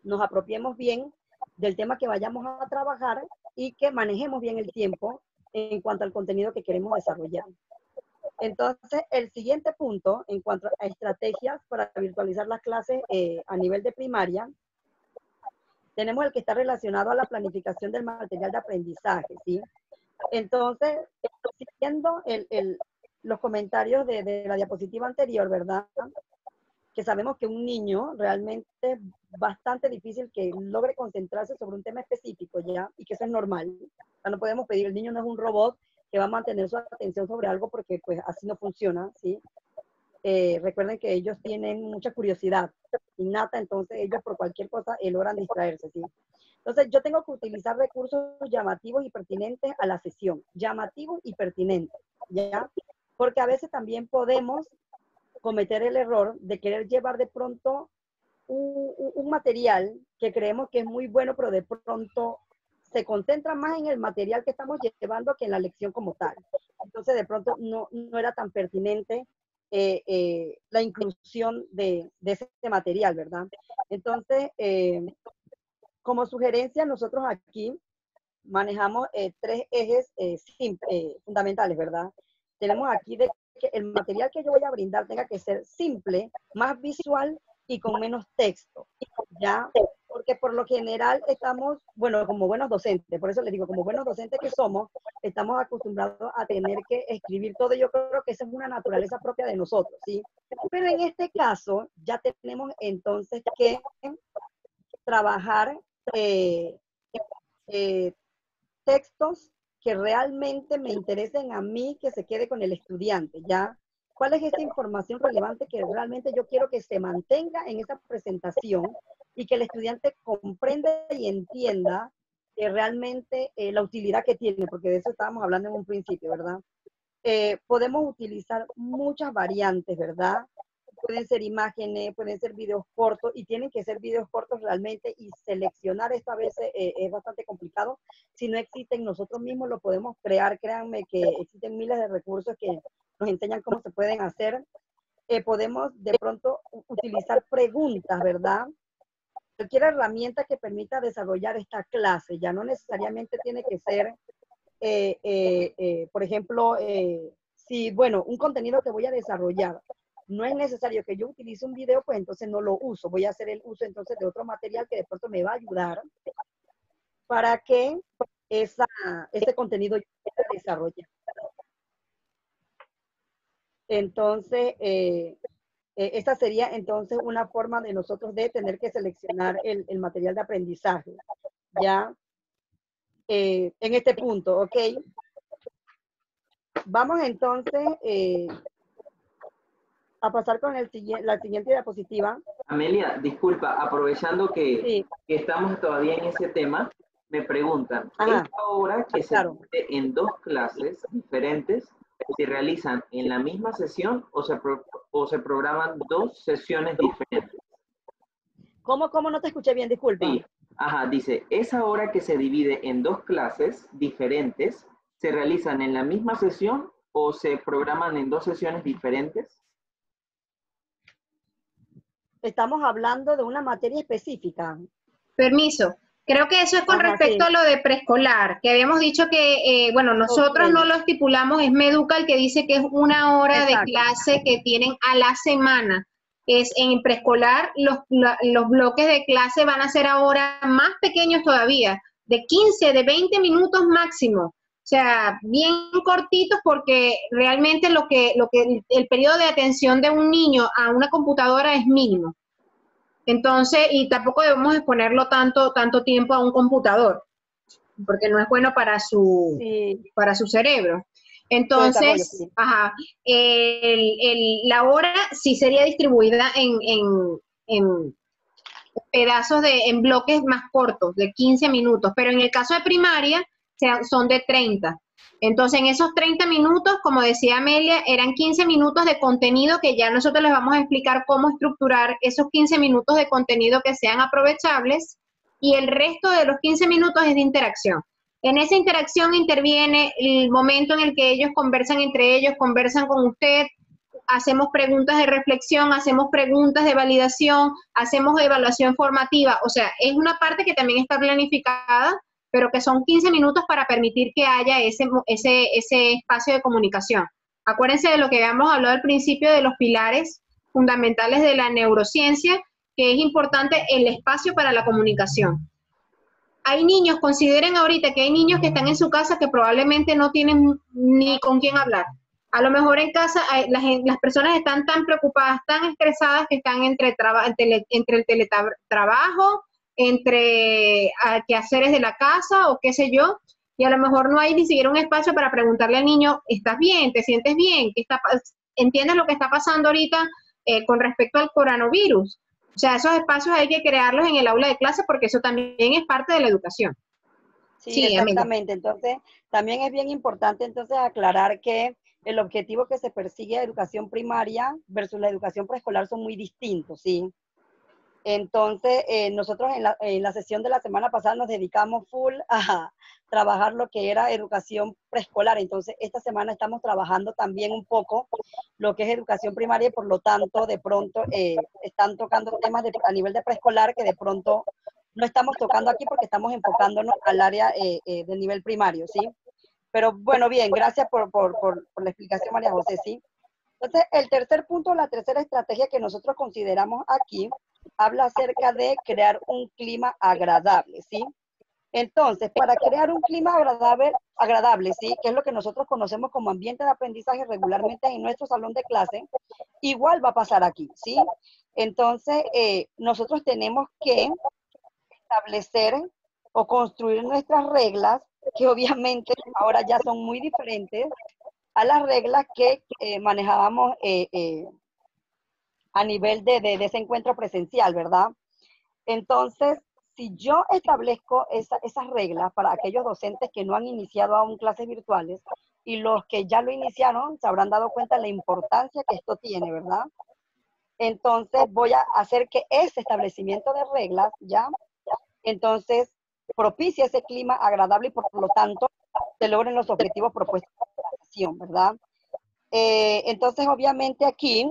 nos apropiemos bien del tema que vayamos a trabajar y que manejemos bien el tiempo en cuanto al contenido que queremos desarrollar. Entonces, el siguiente punto, en cuanto a estrategias para virtualizar las clases a nivel de primaria, tenemos el que está relacionado a la planificación del material de aprendizaje, ¿sí? Entonces, siguiendo los comentarios de la diapositiva anterior, ¿verdad?, que sabemos que un niño realmente es bastante difícil que logre concentrarse sobre un tema específico, ¿ya? Y que eso es normal. O sea, no podemos pedir, el niño no es un robot que va a mantener su atención sobre algo porque pues así no funciona, ¿sí? recuerden que ellos tienen mucha curiosidad innata, entonces ellos por cualquier cosa logran distraerse, ¿sí? Entonces yo tengo que utilizar recursos llamativos y pertinentes a la sesión, llamativos y pertinentes, ¿ya? Porque a veces también podemos cometer el error de querer llevar de pronto un material que creemos que es muy bueno, pero de pronto se concentra más en el material que estamos llevando que en la lección como tal. Entonces de pronto no era tan pertinente la inclusión de ese material, ¿verdad? Entonces, como sugerencia, nosotros aquí manejamos 3 ejes fundamentales, ¿verdad? Tenemos aquí de que el material que yo voy a brindar tenga que ser simple, más visual y con menos texto, ¿ya? Porque por lo general estamos, bueno, como buenos docentes, por eso les digo, como buenos docentes que somos, estamos acostumbrados a tener que escribir todo. Yo creo que esa es una naturaleza propia de nosotros, ¿sí? Pero en este caso ya tenemos entonces que trabajar textos que realmente me interesen a mí, que se quede con el estudiante, ¿ya? ¿Cuál es esa información relevante que realmente yo quiero que se mantenga en esa presentación y que el estudiante comprenda y entienda realmente la utilidad que tiene? Porque de eso estábamos hablando en un principio, ¿verdad? Podemos utilizar muchas variantes, ¿verdad? Pueden ser imágenes, pueden ser videos cortos, y tienen que ser videos cortos realmente, y seleccionar esto a veces es bastante complicado. Si no existen, nosotros mismos lo podemos crear. Créanme que existen miles de recursos que nos enseñan cómo se pueden hacer. Podemos de pronto utilizar preguntas, ¿verdad? Cualquier herramienta que permita desarrollar esta clase, ya no necesariamente tiene que ser, por ejemplo, si, bueno, un contenido que voy a desarrollar, no es necesario que yo utilice un video, pues entonces no lo uso. Voy a hacer el uso entonces de otro material que de pronto me va a ayudar para que ese contenido yo pueda desarrollar. Entonces, esta sería entonces una forma de nosotros de tener que seleccionar el material de aprendizaje, ¿ya? En este punto, ¿ok? Vamos entonces a pasar con la siguiente diapositiva. Amelia, disculpa, aprovechando que, Sí. que estamos todavía en ese tema, me preguntan, Ajá. ¿esta obra que Claro. se divide en 2 clases diferentes se realizan en la misma sesión o se programan 2 sesiones diferentes? ¿Cómo no te escuché bien? Disculpa. Sí, ajá, dice, ¿esa obra que se divide en 2 clases diferentes se realizan en la misma sesión o se programan en 2 sesiones diferentes? Estamos hablando de una materia específica. Permiso. Creo que eso es con respecto a lo de preescolar, que habíamos dicho que, bueno, nosotros no lo estipulamos, es Meduca el que dice que es 1 hora de clase que tienen a la semana. Es en preescolar, los bloques de clase van a ser ahora más pequeños todavía, de 15, de 20 minutos máximo. O sea, bien cortitos, porque realmente el periodo de atención de un niño a una computadora es mínimo. Entonces, y tampoco debemos exponerlo tanto tiempo a un computador, porque no es bueno para su cerebro. Entonces, sí. Ajá, la hora sí sería distribuida en pedazos en bloques más cortos, de 15 minutos, pero en el caso de primaria son de 30. Entonces, en esos 30 minutos, como decía Amelia, eran 15 minutos de contenido, que ya nosotros les vamos a explicar cómo estructurar esos 15 minutos de contenido que sean aprovechables, y el resto de los 15 minutos es de interacción. En esa interacción interviene el momento en el que ellos conversan entre ellos, conversan con usted, hacemos preguntas de reflexión, hacemos preguntas de validación, hacemos evaluación formativa. O sea, es una parte que también está planificada, pero que son 15 minutos para permitir que haya ese espacio de comunicación. Acuérdense de lo que habíamos hablado al principio, de los pilares fundamentales de la neurociencia, que es importante el espacio para la comunicación. Hay niños, consideren ahorita que hay niños que están en su casa que probablemente no tienen ni con quién hablar. A lo mejor en casa las personas están tan preocupadas, tan estresadas, que están entre el teletrabajo, entre quehaceres de la casa o qué sé yo, y a lo mejor no hay ni siquiera un espacio para preguntarle al niño, ¿estás bien? ¿Te sientes bien? entiendas lo que está pasando ahorita con respecto al coronavirus. O sea, esos espacios hay que crearlos en el aula de clase porque eso también es parte de la educación. Sí, exactamente. Entonces, también es bien importante entonces aclarar que el objetivo que se persigue de educación primaria versus la educación preescolar son muy distintos, ¿sí? Entonces, nosotros en la sesión de la semana pasada nos dedicamos full a trabajar lo que era educación preescolar. Entonces, esta semana estamos trabajando también un poco lo que es educación primaria y por lo tanto, de pronto, están tocando temas a nivel de preescolar que de pronto no estamos tocando aquí porque estamos enfocándonos al área del nivel primario, ¿sí? Pero bueno, bien, gracias por la explicación, María José, ¿sí? Entonces, el tercer punto, la tercera estrategia que nosotros consideramos aquí, habla acerca de crear un clima agradable, ¿sí? Entonces, para crear un clima agradable, ¿sí? Que es lo que nosotros conocemos como ambiente de aprendizaje regularmente en nuestro salón de clase, igual va a pasar aquí, ¿sí? Entonces, nosotros tenemos que establecer o construir nuestras reglas, que obviamente ahora ya son muy diferentes a las reglas que manejábamos a nivel de ese encuentro presencial, ¿verdad? Entonces, si yo establezco esas reglas para aquellos docentes que no han iniciado aún clases virtuales y los que ya lo iniciaron se habrán dado cuenta de la importancia que esto tiene, ¿verdad? Entonces, voy a hacer que ese establecimiento de reglas, ¿ya? Entonces, propicia ese clima agradable y por lo tanto se logren los objetivos propuestos en la sesión, ¿verdad? Entonces, obviamente aquí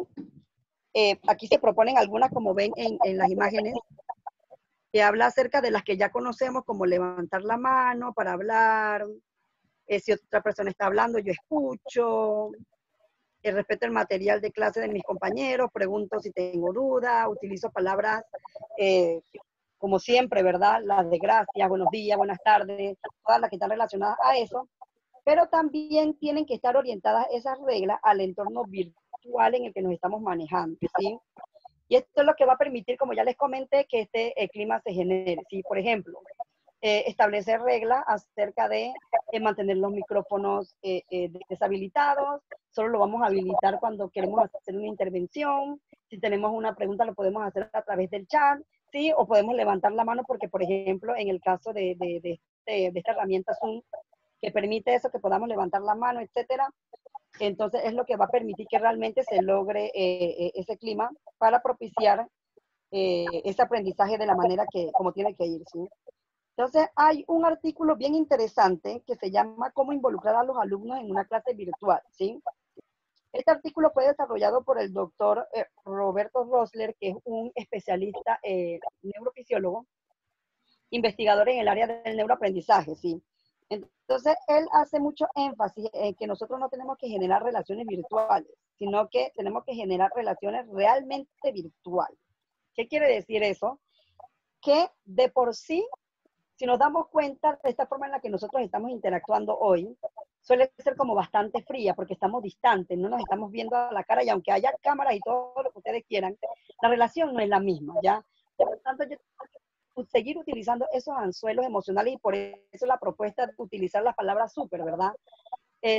se proponen algunas, como ven en las imágenes, que habla acerca de las que ya conocemos, como levantar la mano para hablar, si otra persona está hablando, yo escucho, respeto el material de clase de mis compañeros, pregunto si tengo duda, utilizo palabras como siempre, ¿verdad? Las de gracias, buenos días, buenas tardes, todas las que están relacionadas a eso, pero también tienen que estar orientadas esas reglas al entorno virtual en el que nos estamos manejando, ¿sí? Y esto es lo que va a permitir, como ya les comenté, que este clima se genere, ¿sí? Por ejemplo, establecer reglas acerca de mantener los micrófonos deshabilitados, solo lo vamos a habilitar cuando queremos hacer una intervención, si tenemos una pregunta lo podemos hacer a través del chat, ¿sí? O podemos levantar la mano porque, por ejemplo, en el caso de esta herramienta Zoom, que permite eso, que podamos levantar la mano, etcétera. Entonces, es lo que va a permitir que realmente se logre ese clima para propiciar ese aprendizaje de la manera como tiene que ir, ¿sí? Entonces, hay un artículo bien interesante que se llama ¿Cómo involucrar a los alumnos en una clase virtual?, ¿sí? Este artículo fue desarrollado por el doctor Roberto Rosler, que es un especialista neurofisiólogo, investigador en el área del neuroaprendizaje, ¿sí? Entonces, él hace mucho énfasis en que nosotros no tenemos que generar relaciones virtuales, sino que tenemos que generar relaciones realmente virtuales. ¿Qué quiere decir eso? Que de por sí, si nos damos cuenta de esta forma en la que nosotros estamos interactuando hoy, suele ser como bastante fría porque estamos distantes, no nos estamos viendo a la cara y aunque haya cámaras y todo lo que ustedes quieran, la relación no es la misma, ¿ya? Por lo tanto, yo seguir utilizando esos anzuelos emocionales y por eso la propuesta de utilizar la palabra súper, ¿verdad?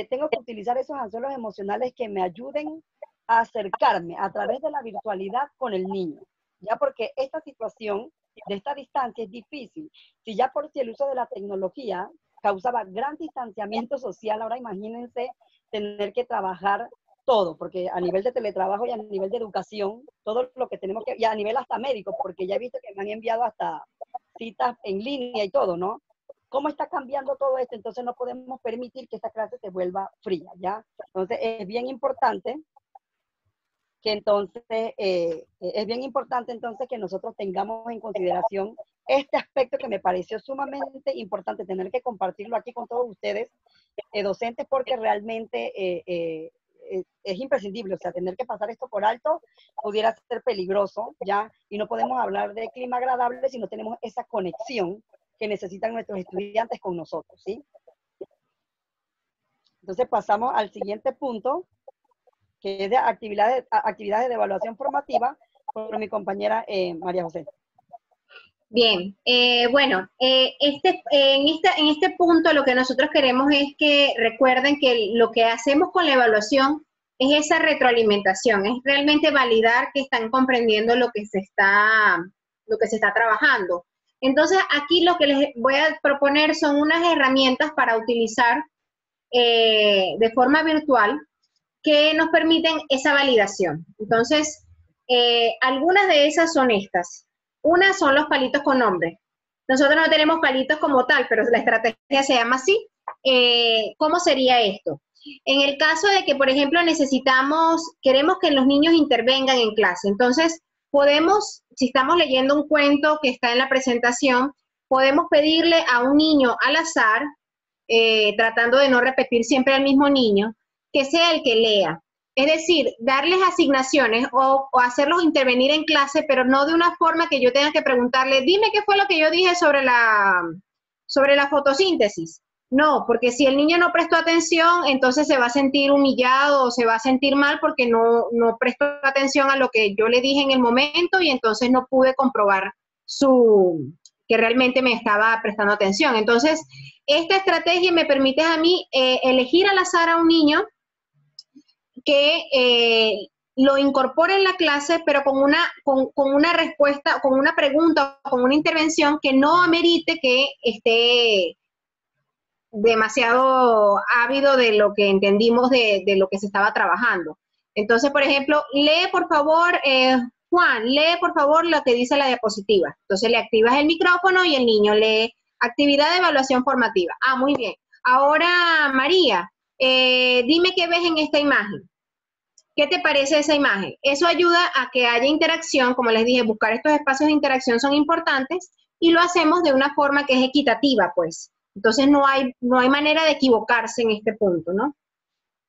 Tengo que utilizar esos anzuelos emocionales que me ayuden a acercarme a través de la virtualidad con el niño, ¿ya? Porque esta situación de esta distancia es difícil. Si ya por si el uso de la tecnología causaba gran distanciamiento social, ahora imagínense tener que trabajar todo, porque a nivel de teletrabajo y a nivel de educación, todo lo que tenemos que, y a nivel hasta médico, porque ya he visto que me han enviado hasta citas en línea y todo, ¿no? ¿Cómo está cambiando todo esto? Entonces no podemos permitir que esta clase se vuelva fría, ¿ya? Entonces es bien importante que entonces, que nosotros tengamos en consideración este aspecto que me pareció sumamente importante tener que compartirlo aquí con todos ustedes, docentes, porque realmente es imprescindible, o sea, tener que pasar esto por alto pudiera ser peligroso, ¿ya? Y no podemos hablar de clima agradable si no tenemos esa conexión que necesitan nuestros estudiantes con nosotros, ¿sí? Entonces pasamos al siguiente punto, que es de actividades de evaluación formativa, por mi compañera María José. Bien, bueno, en este punto lo que nosotros queremos es que recuerden que lo que hacemos con la evaluación es esa retroalimentación, es realmente validar que están comprendiendo lo que se está trabajando. Entonces, aquí lo que les voy a proponer son unas herramientas para utilizar de forma virtual que nos permiten esa validación. Entonces, algunas de esas son estas. Una son los palitos con nombre. Nosotros no tenemos palitos como tal, pero la estrategia se llama así. ¿Cómo sería esto? En el caso de que, por ejemplo, queremos que los niños intervengan en clase, entonces podemos, si estamos leyendo un cuento que está en la presentación, podemos pedirle a un niño al azar, tratando de no repetir siempre al mismo niño, que sea el que lea. Es decir, darles asignaciones o hacerlos intervenir en clase, pero no de una forma que yo tenga que preguntarle, dime qué fue lo que yo dije sobre la fotosíntesis. No, porque si el niño no prestó atención, entonces se va a sentir humillado o se va a sentir mal porque no prestó atención a lo que yo le dije en el momento y entonces no pude comprobar que realmente me estaba prestando atención. Entonces, esta estrategia me permite a mí elegir al azar a un niño que lo incorpore en la clase, pero con una respuesta, con una pregunta, con una intervención que no amerite que esté demasiado ávido de lo que entendimos de lo que se estaba trabajando. Entonces, por ejemplo, lee por favor, Juan, lee por favor lo que dice la diapositiva. Entonces le activas el micrófono y el niño lee actividad de evaluación formativa. Ah, muy bien. Ahora, María, dime qué ves en esta imagen. ¿Qué te parece esa imagen? Eso ayuda a que haya interacción, como les dije, buscar estos espacios de interacción son importantes y lo hacemos de una forma que es equitativa, pues. Entonces no hay manera de equivocarse en este punto, ¿no?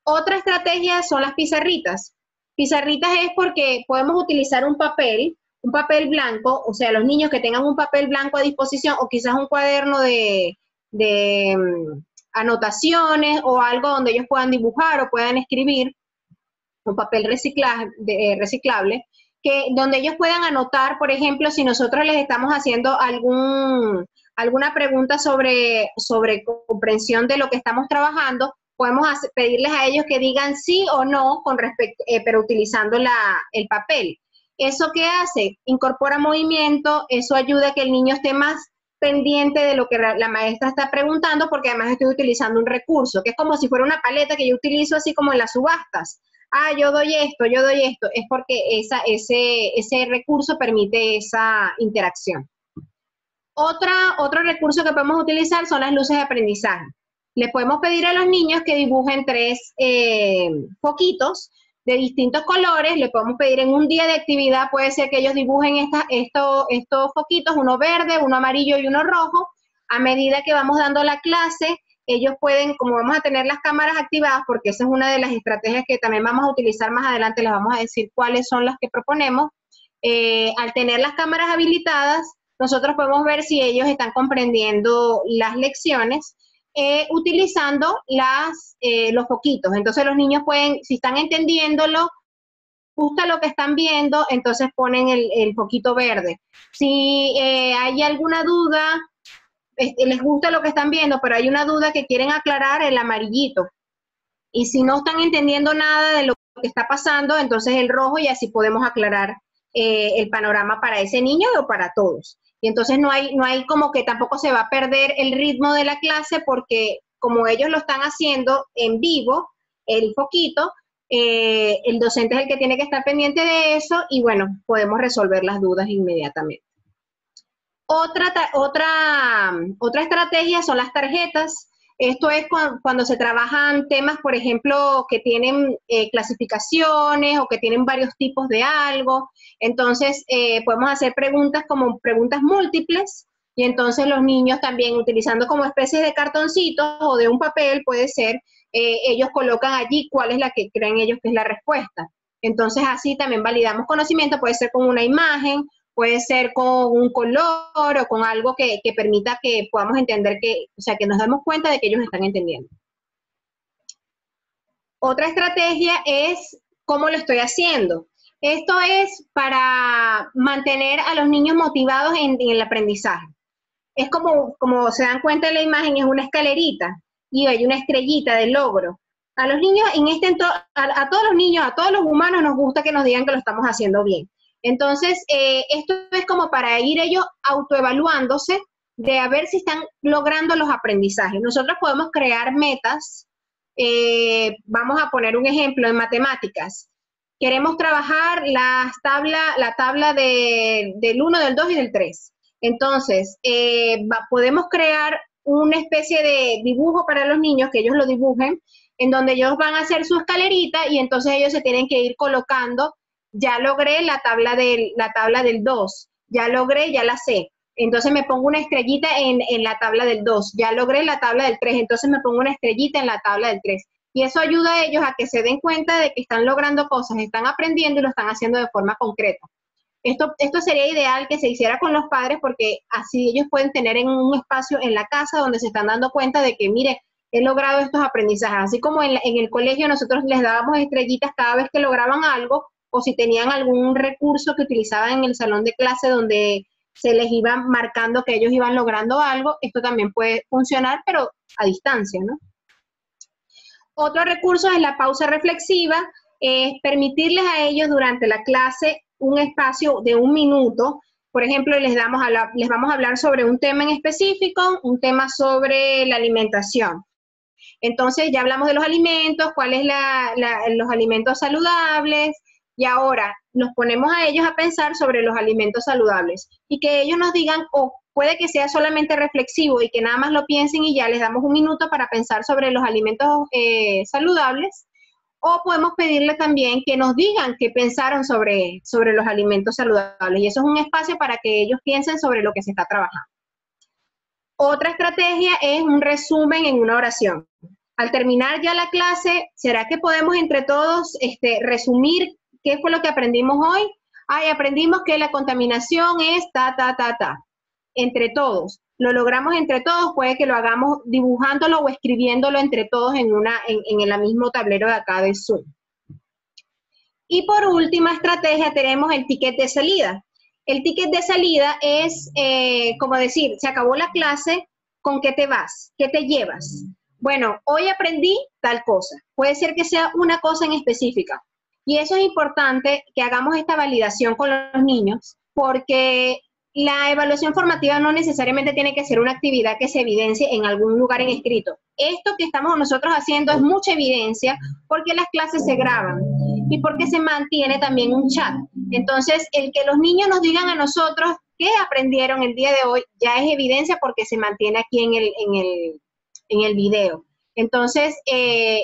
Otra estrategia son las pizarritas. Pizarritas es porque podemos utilizar un papel blanco, o sea, los niños que tengan un papel blanco a disposición o quizás un cuaderno de anotaciones o algo donde ellos puedan dibujar o puedan escribir, un papel reciclable, donde ellos puedan anotar, por ejemplo, si nosotros les estamos haciendo alguna pregunta sobre comprensión de lo que estamos trabajando, podemos pedirles a ellos que digan sí o no con respecto, pero utilizando el papel. ¿Eso qué hace? Incorpora movimiento, eso ayuda a que el niño esté más pendiente de lo que la maestra está preguntando, porque además estoy utilizando un recurso, que es como si fuera una paleta que yo utilizo así como en las subastas. Ah, yo doy esto, es porque ese recurso permite esa interacción. Otro recurso que podemos utilizar son las luces de aprendizaje. Le podemos pedir a los niños que dibujen 3 foquitos de distintos colores, le podemos pedir en un día de actividad, puede ser que ellos dibujen estos foquitos, uno verde, uno amarillo y uno rojo. A medida que vamos dando la clase, ellos pueden, como vamos a tener las cámaras activadas, porque esa es una de las estrategias que también vamos a utilizar más adelante, les vamos a decir cuáles son las que proponemos. Al tener las cámaras habilitadas, nosotros podemos ver si ellos están comprendiendo las lecciones utilizando los foquitos. Entonces los niños pueden, si están entendiéndolo, gusta lo que están viendo, entonces ponen el foquito verde. Si hay alguna duda, les gusta lo que están viendo, pero hay una duda que quieren aclarar, el amarillito. Y si no están entendiendo nada de lo que está pasando, entonces el rojo, y así podemos aclarar el panorama para ese niño o para todos. Y entonces no hay como que tampoco se va a perder el ritmo de la clase, porque como ellos lo están haciendo en vivo, el foquito, el docente es el que tiene que estar pendiente de eso y bueno, podemos resolver las dudas inmediatamente. Otra estrategia son las tarjetas. Esto es cuando se trabajan temas, por ejemplo, que tienen clasificaciones o que tienen varios tipos de algo. Entonces, podemos hacer preguntas como preguntas múltiples y entonces los niños también utilizando como especies de cartoncitos o de un papel, puede ser, ellos colocan allí cuál es la que creen ellos que es la respuesta. Entonces, así también validamos conocimiento, puede ser con una imagen, puede ser con un color o con algo que permita que podamos entender o sea, que nos demos cuenta de que ellos están entendiendo. Otra estrategia es cómo lo estoy haciendo. Esto es para mantener a los niños motivados en el aprendizaje. Es como se dan cuenta en la imagen, es una escalerita y hay una estrellita de logro. A los niños, a todos los niños, a todos los humanos nos gusta que nos digan que lo estamos haciendo bien. Entonces, esto es como para ir ellos autoevaluándose de a ver si están logrando los aprendizajes. Nosotros podemos crear metas. Vamos a poner un ejemplo en matemáticas. Queremos trabajar la tabla del 1, del 2 y del 3. Entonces, podemos crear una especie de dibujo para los niños, que ellos lo dibujen, en donde ellos van a hacer su escalerita y entonces ellos se tienen que ir colocando. Ya logré la tabla del 2, ya logré, ya la sé. Entonces me pongo una estrellita en la tabla del 2, ya logré la tabla del 3, entonces me pongo una estrellita en la tabla del 3. Y eso ayuda a ellos a que se den cuenta de que están logrando cosas, están aprendiendo y lo están haciendo de forma concreta. Esto sería ideal que se hiciera con los padres porque así ellos pueden tener en un espacio en la casa donde se están dando cuenta de que, mire, he logrado estos aprendizajes. Así como en el colegio nosotros les dábamos estrellitas cada vez que lograban algo, o si tenían algún recurso que utilizaban en el salón de clase donde se les iba marcando que ellos iban logrando algo, esto también puede funcionar, pero a distancia, ¿no? Otro recurso es la pausa reflexiva, es permitirles a ellos durante la clase un espacio de 1 minuto. Por ejemplo, les vamos a hablar sobre un tema en específico, un tema sobre la alimentación. Entonces, ya hablamos de los alimentos, cuáles los alimentos saludables, y ahora los ponemos a ellos a pensar sobre los alimentos saludables y que ellos nos digan, o puede que sea solamente reflexivo y que nada más lo piensen y ya les damos 1 minuto para pensar sobre los alimentos saludables, o podemos pedirle también que nos digan qué pensaron sobre los alimentos saludables, y eso es un espacio para que ellos piensen sobre lo que se está trabajando. Otra estrategia es un resumen en una oración. Al terminar ya la clase, ¿será que podemos entre todos resumir qué fue lo que aprendimos hoy? Aprendimos que la contaminación es ta. Entre todos. Lo logramos entre todos, puede que lo hagamos dibujándolo o escribiéndolo entre todos en el mismo tablero de acá de Zoom. Y por última estrategia tenemos el ticket de salida. El ticket de salida es, como decir, se acabó la clase, ¿con qué te vas? ¿Qué te llevas? Bueno, hoy aprendí tal cosa. Puede ser que sea una cosa en específica. Y eso es importante que hagamos esta validación con los niños, porque la evaluación formativa no necesariamente tiene que ser una actividad que se evidencie en algún lugar en escrito. Esto que estamos nosotros haciendo es mucha evidencia porque las clases se graban y porque se mantiene también un chat. Entonces, el que los niños nos digan a nosotros qué aprendieron el día de hoy ya es evidencia porque se mantiene aquí en el video. Entonces,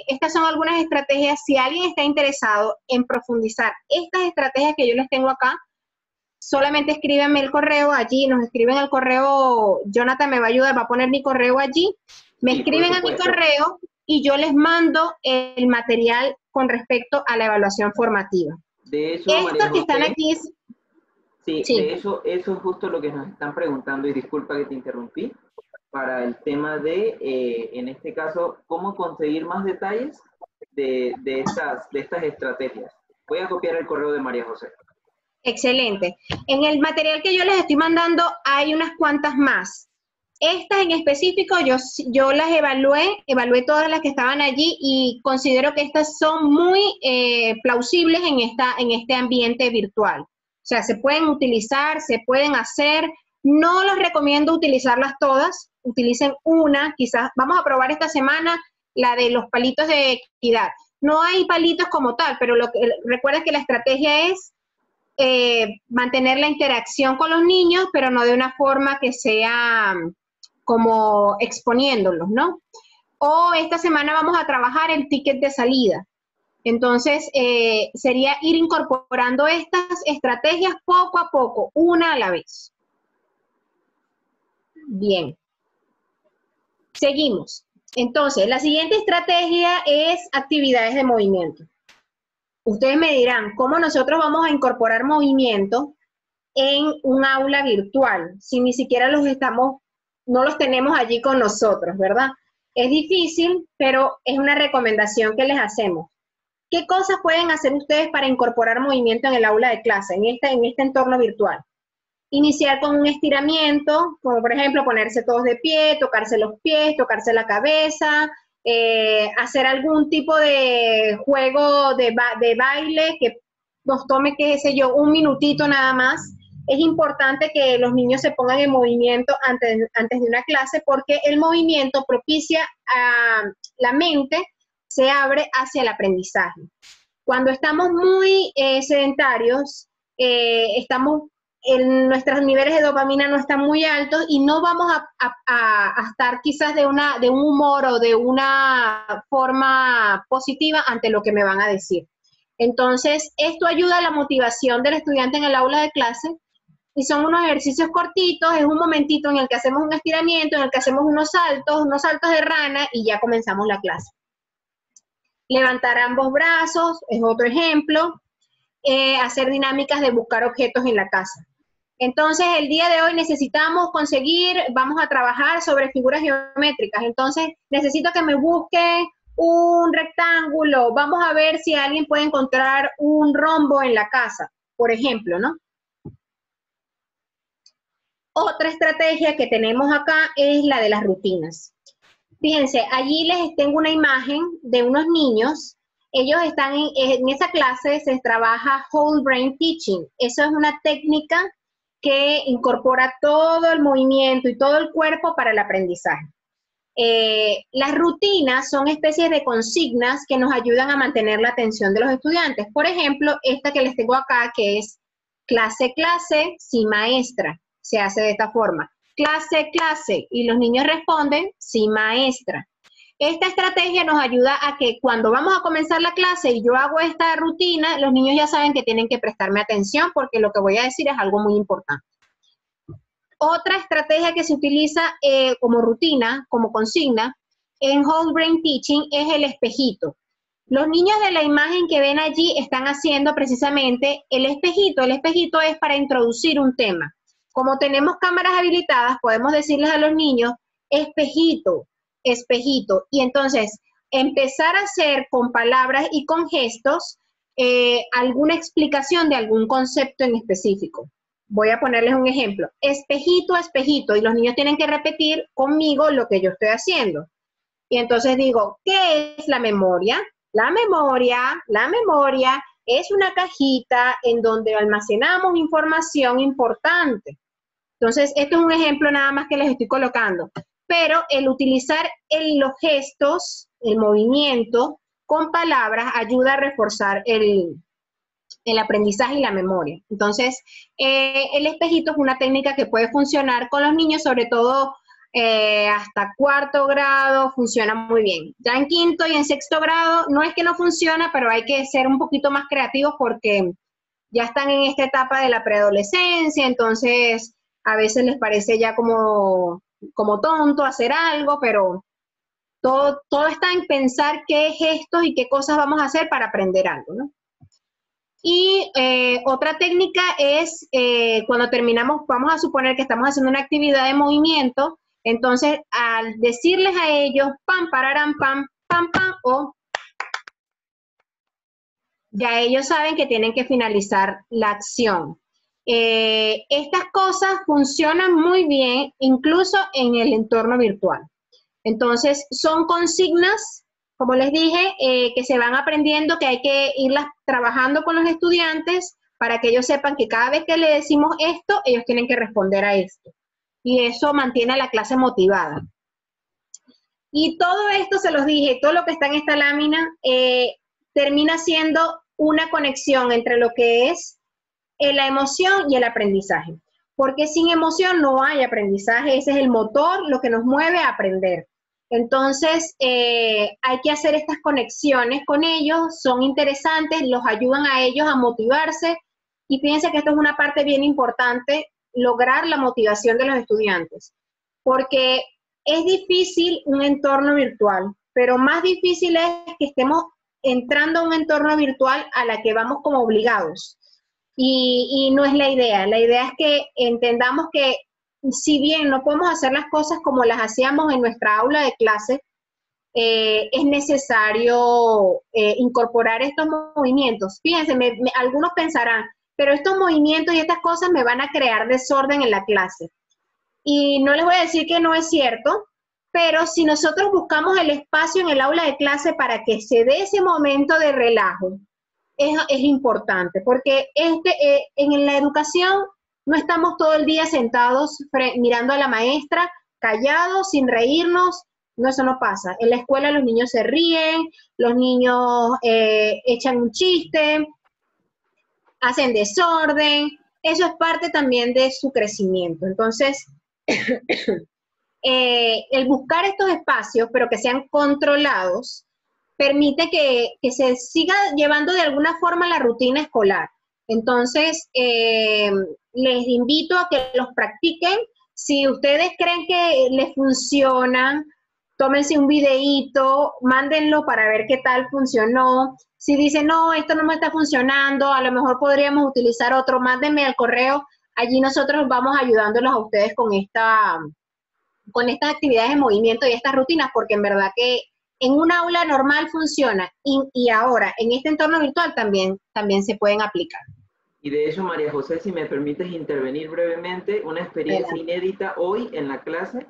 estas son algunas estrategias. Si alguien está interesado en profundizar estas estrategias que yo les tengo acá, solamente escríbanme el correo allí, nos escriben al correo, Jonathan me va a ayudar, va a poner mi correo allí, me escriben a mi correo y yo les mando el material con respecto a la evaluación formativa. De eso, estos que están aquí... Sí, de eso es justo lo que nos están preguntando, y disculpa que te interrumpí, para el tema de, en este caso, cómo conseguir más detalles de estas estrategias. Voy a copiar el correo de María José. Excelente. En el material que yo les estoy mandando hay unas cuantas más. Estas en específico yo las evalué todas las que estaban allí y considero que estas son muy plausibles en este ambiente virtual. O sea, se pueden utilizar, se pueden hacer. No les recomiendo utilizarlas todas, utilicen una, quizás vamos a probar esta semana la de los palitos de equidad. No hay palitos como tal, pero recuerda que la estrategia es mantener la interacción con los niños, pero no de una forma que sea como exponiéndolos, ¿no? O esta semana vamos a trabajar el ticket de salida. Entonces, sería ir incorporando estas estrategias poco a poco, una a la vez. Bien. Seguimos. Entonces, la siguiente estrategia es actividades de movimiento. Ustedes me dirán, ¿cómo nosotros vamos a incorporar movimiento en un aula virtual si ni siquiera no los tenemos allí con nosotros, ¿verdad? Es difícil, pero es una recomendación que les hacemos. ¿Qué cosas pueden hacer ustedes para incorporar movimiento en el aula de clase, en este entorno virtual? Iniciar con un estiramiento, como por ejemplo ponerse todos de pie, tocarse los pies, tocarse la cabeza, hacer algún tipo de juego de baile que nos tome, qué sé yo, un minutito nada más. Es importante que los niños se pongan en movimiento antes de una clase, porque el movimiento propicia a la mente, se abre hacia el aprendizaje. Cuando estamos muy sedentarios, nuestros niveles de dopamina no están muy altos y no vamos a estar quizás de un humor o de una forma positiva ante lo que me van a decir. Entonces, esto ayuda a la motivación del estudiante en el aula de clase, y son unos ejercicios cortitos, es un momentito en el que hacemos un estiramiento, en el que hacemos unos saltos de rana, y ya comenzamos la clase. Levantar ambos brazos es otro ejemplo. Hacer dinámicas de buscar objetos en la casa. Entonces, el día de hoy vamos a trabajar sobre figuras geométricas. Entonces, necesito que me busquen un rectángulo. Vamos a ver si alguien puede encontrar un rombo en la casa, por ejemplo, ¿no? Otra estrategia que tenemos acá es la de las rutinas. Fíjense, allí les tengo una imagen de unos niños. Ellos están en esa clase, se trabaja Whole Brain Teaching. Eso es una técnica que incorpora todo el movimiento y todo el cuerpo para el aprendizaje. Las rutinas son especies de consignas que nos ayudan a mantener la atención de los estudiantes. Por ejemplo, esta que les tengo acá, que es clase, clase, sí maestra. Se hace de esta forma. Clase, clase, y los niños responden, sí maestra. Esta estrategia nos ayuda a que cuando vamos a comenzar la clase y yo hago esta rutina, los niños ya saben que tienen que prestarme atención porque lo que voy a decir es algo muy importante. Otra estrategia que se utiliza como rutina, como consigna, en Whole Brain Teaching es el espejito. Los niños de la imagen que ven allí están haciendo precisamente el espejito. El espejito es para introducir un tema. Como tenemos cámaras habilitadas, podemos decirles a los niños, espejito, espejito. Y entonces, empezar a hacer con palabras y con gestos alguna explicación de algún concepto en específico. Voy a ponerles un ejemplo. Espejito, espejito. Y los niños tienen que repetir conmigo lo que yo estoy haciendo. Y entonces digo, ¿qué es la memoria? La memoria es una cajita en donde almacenamos información importante. Entonces, este es un ejemplo nada más que les estoy colocando. Pero el utilizar los gestos, el movimiento con palabras ayuda a reforzar el aprendizaje y la memoria. Entonces, el espejito es una técnica que puede funcionar con los niños, sobre todo hasta 4º grado, funciona muy bien. Ya en 5º y en 6º grado, no es que no funciona, pero hay que ser un poquito más creativos porque ya están en esta etapa de la preadolescencia, entonces a veces les parece ya como tonto hacer algo, pero todo está en pensar qué gestos y qué cosas vamos a hacer para aprender algo, ¿no? Y otra técnica es cuando terminamos, vamos a suponer que estamos haciendo una actividad de movimiento, entonces al decirles a ellos pam, pararán, pam, pam, pam, o ya ellos saben que tienen que finalizar la acción. Estas cosas funcionan muy bien incluso en el entorno virtual. Entonces, son consignas, como les dije, que se van aprendiendo, que hay que irlas trabajando con los estudiantes para que ellos sepan que cada vez que le decimos esto, ellos tienen que responder a esto. Y eso mantiene a la clase motivada. Y todo esto, se los dije, todo lo que está en esta lámina, termina siendo una conexión entre lo que es la emoción y el aprendizaje. Porque sin emoción no hay aprendizaje, ese es el motor, lo que nos mueve a aprender. Entonces, hay que hacer estas conexiones con ellos, son interesantes, los ayudan a ellos a motivarse, y fíjense que esto es una parte bien importante, lograr la motivación de los estudiantes, porque es difícil un entorno virtual, pero más difícil es que estemos entrando a un entorno virtual a la que vamos como obligados, y no es la idea es que entendamos que si bien no podemos hacer las cosas como las hacíamos en nuestra aula de clase, es necesario incorporar estos movimientos. Fíjense, algunos pensarán, pero estos movimientos y estas cosas me van a crear desorden en la clase. Y no les voy a decir que no es cierto, Pero si nosotros buscamos el espacio en el aula de clase para que se dé ese momento de relajo, es importante, porque en la educación no estamos todo el día sentados mirando a la maestra, callados, sin reírnos. No, eso no pasa. En la escuela los niños se ríen, los niños echan un chiste, hacen desorden. Eso es parte también de su crecimiento. Entonces, el buscar estos espacios, pero que sean controlados, permite que se siga llevando de alguna forma la rutina escolar. Entonces, les invito a que los practiquen. Si ustedes creen que les funcionan, tómense un videíto, mándenlo para ver qué tal funcionó. Si dicen, no, esto no me está funcionando, a lo mejor podríamos utilizar otro, mándenme al correo. Allí nosotros vamos ayudándolos a ustedes con estas actividades de movimiento y estas rutinas, porque en verdad que en un aula normal funciona y ahora en este entorno virtual también se pueden aplicar. Y de hecho, María José, si me permites intervenir brevemente, una experiencia inédita hoy en la clase,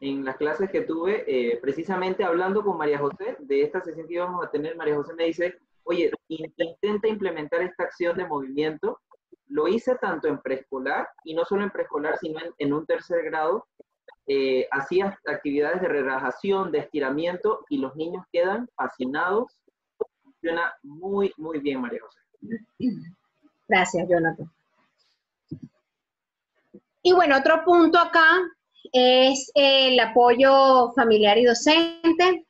en las clases que tuve, precisamente hablando con María José, de esta sesión que íbamos a tener, María José me dice, oye, intenta implementar esta acción de movimiento. Lo hice tanto en preescolar, y no solo en preescolar, sino en un tercer grado. Hacía actividades de relajación, de estiramiento, y los niños quedan fascinados. Funciona muy, muy bien, María José. Gracias, Jonathan. Y bueno, otro punto acá es el apoyo familiar y docente.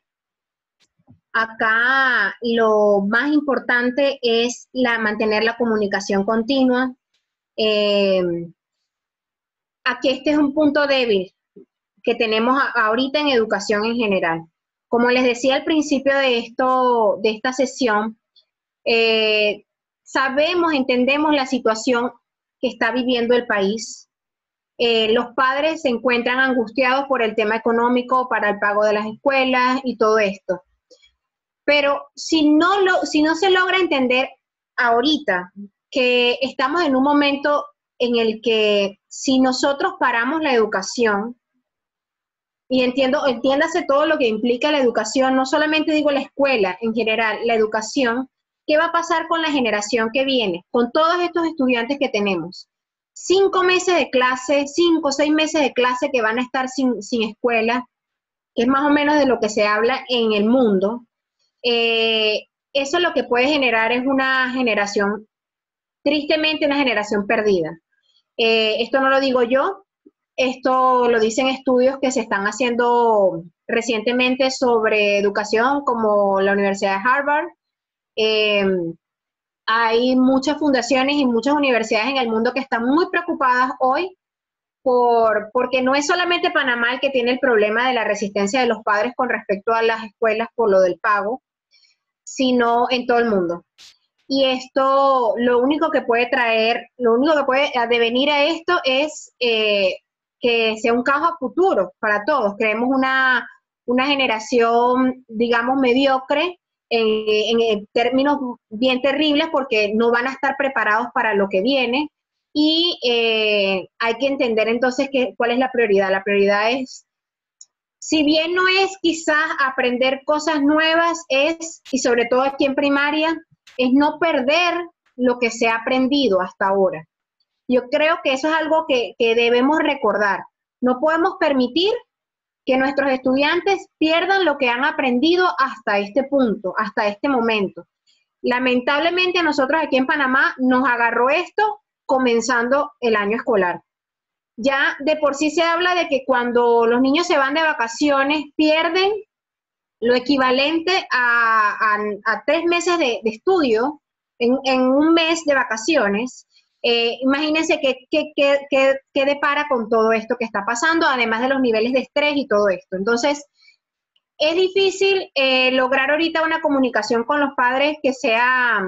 Acá lo más importante es mantener la comunicación continua. Aquí este es un punto débil que tenemos ahorita en educación en general. Como les decía al principio de esta sesión, entendemos la situación que está viviendo el país. Los padres se encuentran angustiados por el tema económico, para el pago de las escuelas y todo esto. Pero si no se logra entender ahorita que estamos en un momento en el que si nosotros paramos la educación, y entiéndase todo lo que implica la educación, no solamente digo la escuela, en general, la educación, ¿qué va a pasar con la generación que viene? Con todos estos estudiantes que tenemos. 5 meses de clase, 5 o 6 meses de clase que van a estar sin escuela, que es más o menos de lo que se habla en el mundo. Eso lo que puede generar es una generación, tristemente una generación perdida. Esto no lo digo yo, esto lo dicen estudios que se están haciendo recientemente sobre educación, como la Universidad de Harvard. Hay muchas fundaciones y muchas universidades en el mundo que están muy preocupadas hoy porque no es solamente Panamá el que tiene el problema de la resistencia de los padres con respecto a las escuelas por lo del pago, sino en todo el mundo. Y esto, lo único que puede devenir a esto es que sea un caos a futuro para todos. Creemos una generación, digamos, mediocre en términos bien terribles, porque no van a estar preparados para lo que viene. Y hay que entender entonces cuál es la prioridad. La prioridad es, si bien no es quizás aprender cosas nuevas, y sobre todo aquí en primaria, es no perder lo que se ha aprendido hasta ahora. Yo creo que eso es algo que debemos recordar. No podemos permitir que nuestros estudiantes pierdan lo que han aprendido hasta este punto, hasta este momento. Lamentablemente a nosotros aquí en Panamá nos agarró esto comenzando el año escolar. Ya de por sí se habla de que cuando los niños se van de vacaciones pierden lo equivalente a 3 meses de estudio en un mes de vacaciones. Imagínense qué depara con todo esto que está pasando, además de los niveles de estrés y todo esto. Entonces, es difícil lograr ahorita una comunicación con los padres que sea,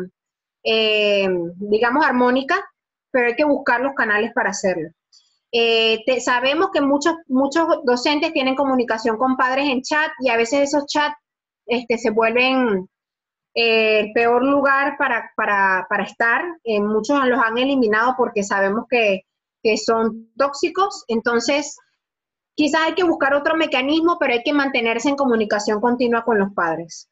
digamos, armónica, pero hay que buscar los canales para hacerlo. Sabemos que muchos docentes tienen comunicación con padres en chat, y a veces esos chats se vuelven el peor lugar para estar. Muchos los han eliminado porque sabemos que son tóxicos. Entonces, quizás hay que buscar otro mecanismo, pero hay que mantenerse en comunicación continua con los padres.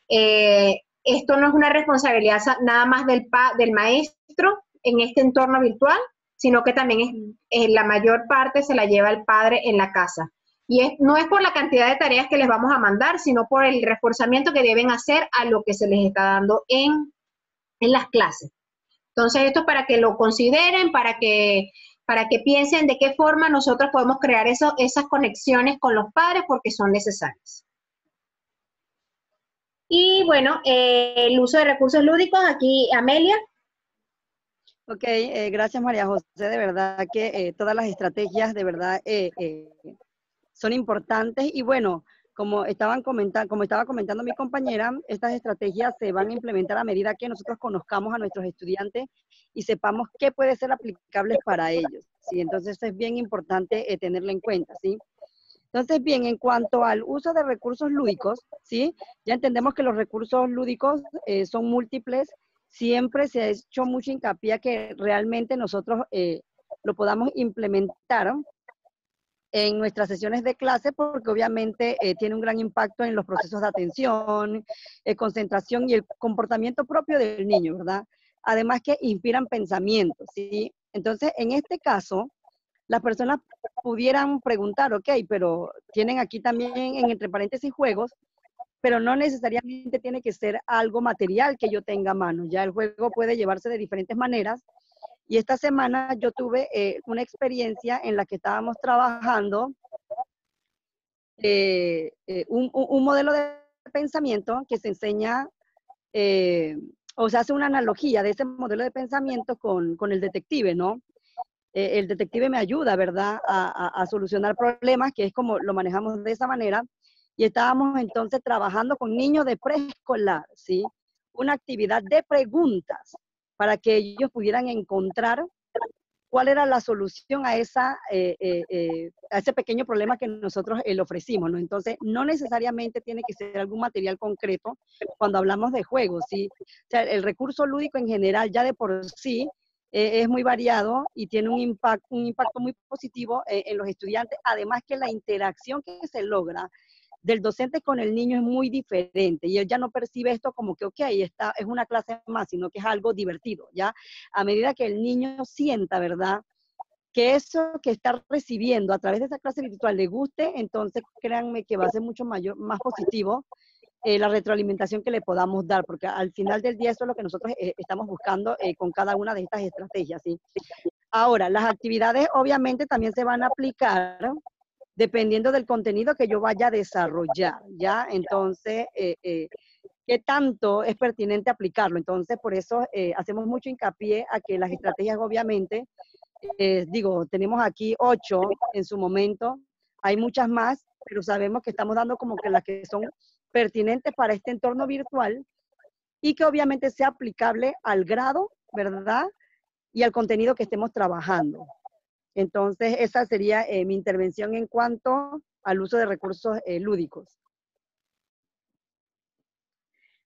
Esto no es una responsabilidad nada más del maestro en este entorno virtual, sino que también la mayor parte se la lleva el padre en la casa. Y no es por la cantidad de tareas que les vamos a mandar, sino por el reforzamiento que deben hacer a lo que se les está dando en las clases. Entonces, esto es para que lo consideren, para que piensen de qué forma nosotros podemos crear esas conexiones con los padres, porque son necesarias. Y bueno, el uso de recursos lúdicos, aquí Amelia. Ok, gracias María José, de verdad que todas las estrategias de verdad son importantes y bueno, como estaba comentando mi compañera, estas estrategias se van a implementar a medida que nosotros conozcamos a nuestros estudiantes y sepamos qué puede ser aplicable para ellos, ¿sí? Entonces es bien importante tenerlo en cuenta, ¿sí? Entonces, bien, en cuanto al uso de recursos lúdicos, ¿sí? Ya entendemos que los recursos lúdicos son múltiples. Siempre se ha hecho mucho hincapié a que realmente nosotros lo podamos implementar en nuestras sesiones de clase porque obviamente tiene un gran impacto en los procesos de atención, concentración y el comportamiento propio del niño, ¿verdad? Además que inspiran pensamientos, ¿sí? Entonces, en este caso, las personas pudieran preguntar, ok, pero tienen aquí también entre paréntesis juegos, pero no necesariamente tiene que ser algo material que yo tenga a mano. Ya el juego puede llevarse de diferentes maneras. Y esta semana yo tuve una experiencia en la que estábamos trabajando un modelo de pensamiento que se enseña, o se hace una analogía de ese modelo de pensamiento con el detective, ¿no? El detective me ayuda, ¿verdad?, a solucionar problemas, que es como lo manejamos de esa manera. Y estábamos entonces trabajando con niños de preescolar, ¿sí? Una actividad de preguntas para que ellos pudieran encontrar cuál era la solución a ese pequeño problema que nosotros le ofrecimos, ¿no? Entonces, no necesariamente tiene que ser algún material concreto cuando hablamos de juegos, ¿sí? O sea, el recurso lúdico en general ya de por sí es muy variado y tiene un impacto muy positivo en los estudiantes, además que la interacción que se logra del docente con el niño es muy diferente y él ya no percibe esto como que, ok, esta es una clase más, sino que es algo divertido, ¿ya? A medida que el niño sienta, ¿verdad?, que eso que está recibiendo a través de esa clase virtual le guste, entonces créanme que va a ser mucho más positivo la retroalimentación que le podamos dar, porque al final del día eso es lo que nosotros estamos buscando con cada una de estas estrategias, ¿sí? Ahora, las actividades obviamente también se van a aplicar dependiendo del contenido que yo vaya a desarrollar, ¿ya? Entonces, ¿qué tanto es pertinente aplicarlo? Entonces, por eso hacemos mucho hincapié a que las estrategias, obviamente, tenemos aquí 8 en su momento, hay muchas más, pero sabemos que estamos dando como que las que son pertinentes para este entorno virtual y que obviamente sea aplicable al grado, ¿verdad?, y al contenido que estemos trabajando. Entonces, esa sería mi intervención en cuanto al uso de recursos lúdicos.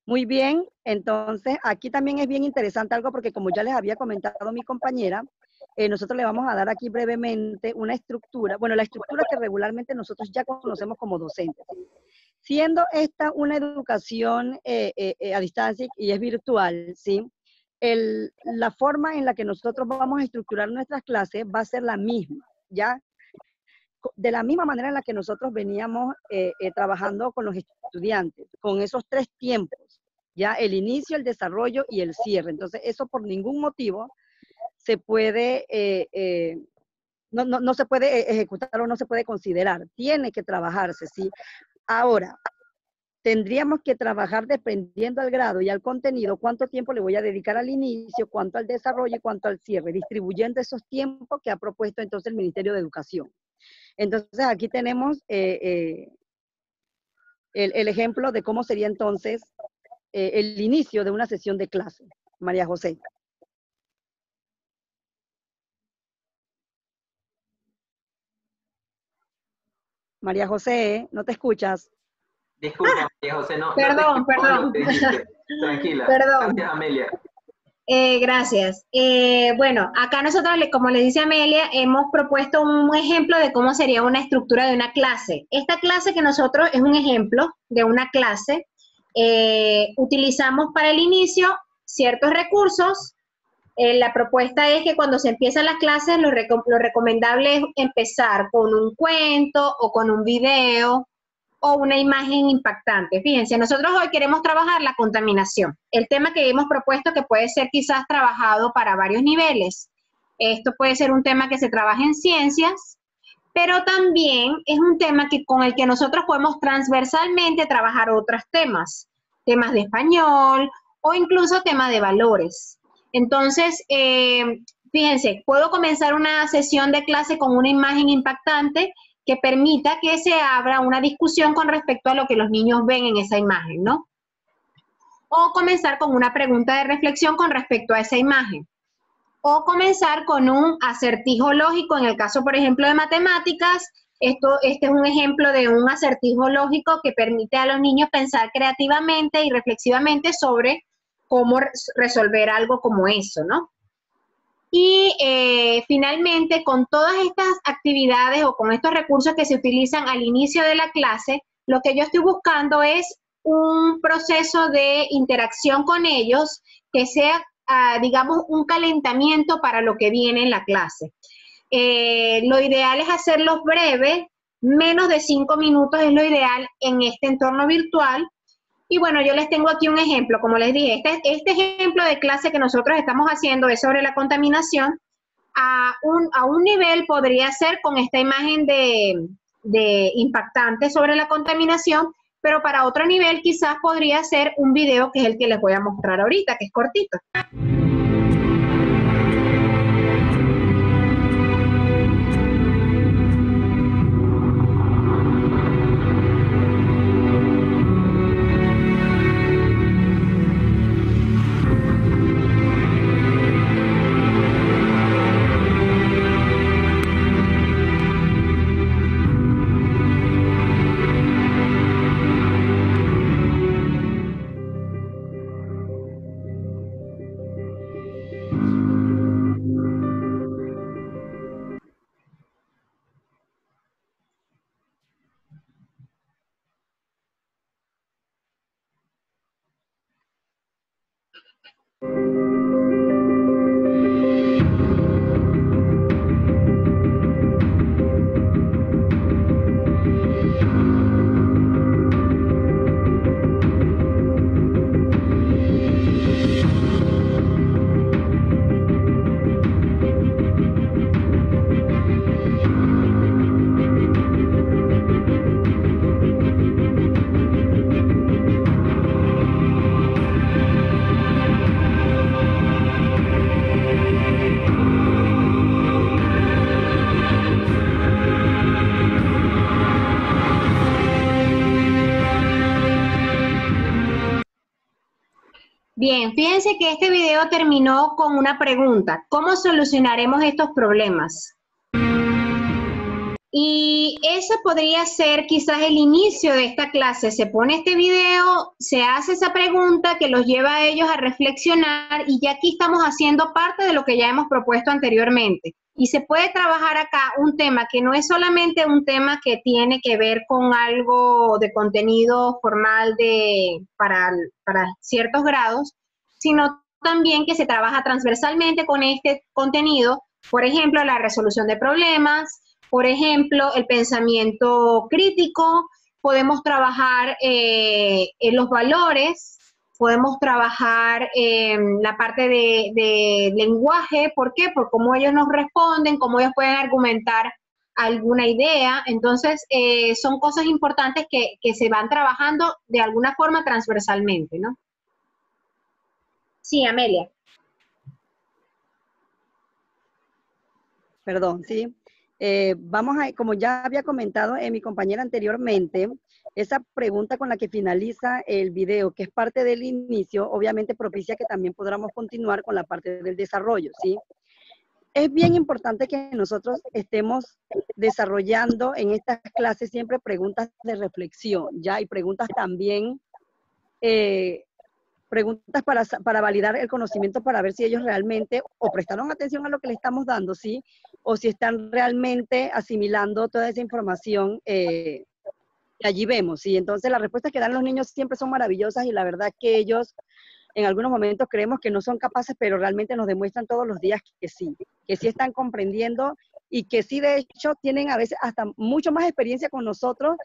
Muy bien, entonces aquí también es bien interesante algo porque como ya les había comentado mi compañera, nosotros le vamos a dar aquí brevemente una estructura, bueno, la estructura que regularmente nosotros ya conocemos como docentes. Siendo esta una educación a distancia y es virtual, ¿sí? La forma en la que nosotros vamos a estructurar nuestras clases va a ser la misma, ¿ya? De la misma manera en la que nosotros veníamos trabajando con los estudiantes, con esos 3 tiempos, ¿ya? El inicio, el desarrollo y el cierre. Entonces, eso por ningún motivo se puede, no se puede ejecutar o no se puede considerar. Tiene que trabajarse, ¿sí? Ahora, tendríamos que trabajar dependiendo al grado y al contenido, cuánto tiempo le voy a dedicar al inicio, cuánto al desarrollo y cuánto al cierre, distribuyendo esos tiempos que ha propuesto entonces el Ministerio de Educación. Entonces, aquí tenemos el ejemplo de cómo sería entonces el inicio de una sesión de clase. María José. María José, ¿no te escuchas? Disculpa, María José, no Perdón, te escuché perdón. lo que dijiste. Tranquila. Perdón. Gracias, Amelia. Gracias. Bueno, acá nosotros, como les dice Amelia, hemos propuesto un ejemplo de cómo sería una estructura de una clase. Esta clase que nosotros es un ejemplo de una clase. Utilizamos para el inicio ciertos recursos. La propuesta es que cuando se empiezan las clases, lo recomendable es empezar con un cuento o con un video o una imagen impactante. Fíjense, nosotros hoy queremos trabajar la contaminación, el tema que hemos propuesto que puede ser quizás trabajado para varios niveles. Esto puede ser un tema que se trabaja en ciencias, pero también es un tema con el que nosotros podemos transversalmente trabajar otros temas, temas de español o incluso temas de valores. Entonces, fíjense, puedo comenzar una sesión de clase con una imagen impactante que permita que se abra una discusión con respecto a lo que los niños ven en esa imagen, ¿no? O comenzar con una pregunta de reflexión con respecto a esa imagen. O comenzar con un acertijo lógico, en el caso, por ejemplo, de matemáticas. Este es un ejemplo de un acertijo lógico que permite a los niños pensar creativamente y reflexivamente sobre cómo resolver algo como eso, ¿no? Y finalmente, con todas estas actividades o con estos recursos que se utilizan al inicio de la clase, lo que yo estoy buscando es un proceso de interacción con ellos que sea, digamos, un calentamiento para lo que viene en la clase. Lo ideal es hacerlos breves, menos de 5 minutos es lo ideal en este entorno virtual. Y bueno, yo les tengo aquí un ejemplo, como les dije, este ejemplo de clase que nosotros estamos haciendo es sobre la contaminación. A un nivel podría ser con esta imagen de impactante sobre la contaminación, pero para otro nivel quizás podría ser un video que es el que les voy a mostrar ahorita, que es cortito. Bien, fíjense que este video terminó con una pregunta: ¿cómo solucionaremos estos problemas? Y eso podría ser quizás el inicio de esta clase. Se pone este video, se hace esa pregunta que los lleva a ellos a reflexionar y ya aquí estamos haciendo parte de lo que ya hemos propuesto anteriormente. Y se puede trabajar acá un tema que no es solamente un tema que tiene que ver con algo de contenido formal para ciertos grados, sino también que se trabaja transversalmente con este contenido, por ejemplo, la resolución de problemas, por ejemplo, el pensamiento crítico, podemos trabajar en los valores, podemos trabajar en la parte de lenguaje. ¿Por qué? Por cómo ellos nos responden, cómo ellos pueden argumentar alguna idea. Entonces, son cosas importantes que se van trabajando de alguna forma transversalmente, ¿no? Sí, Amelia. Perdón, sí. Vamos a, como ya había comentado mi compañera anteriormente, esa pregunta con la que finaliza el video, que es parte del inicio, obviamente propicia que también podamos continuar con la parte del desarrollo, ¿sí? Es bien importante que nosotros estemos desarrollando en estas clases siempre preguntas de reflexión, ¿ya? Y preguntas también preguntas para validar el conocimiento, para ver si ellos realmente o prestaron atención a lo que le estamos dando, ¿sí? O si están realmente asimilando toda esa información que allí vemos, ¿sí? Entonces las respuestas que dan los niños siempre son maravillosas y la verdad que ellos en algunos momentos creemos que no son capaces, pero realmente nos demuestran todos los días que sí están comprendiendo y que sí, de hecho, tienen a veces hasta mucho más experiencia con nosotros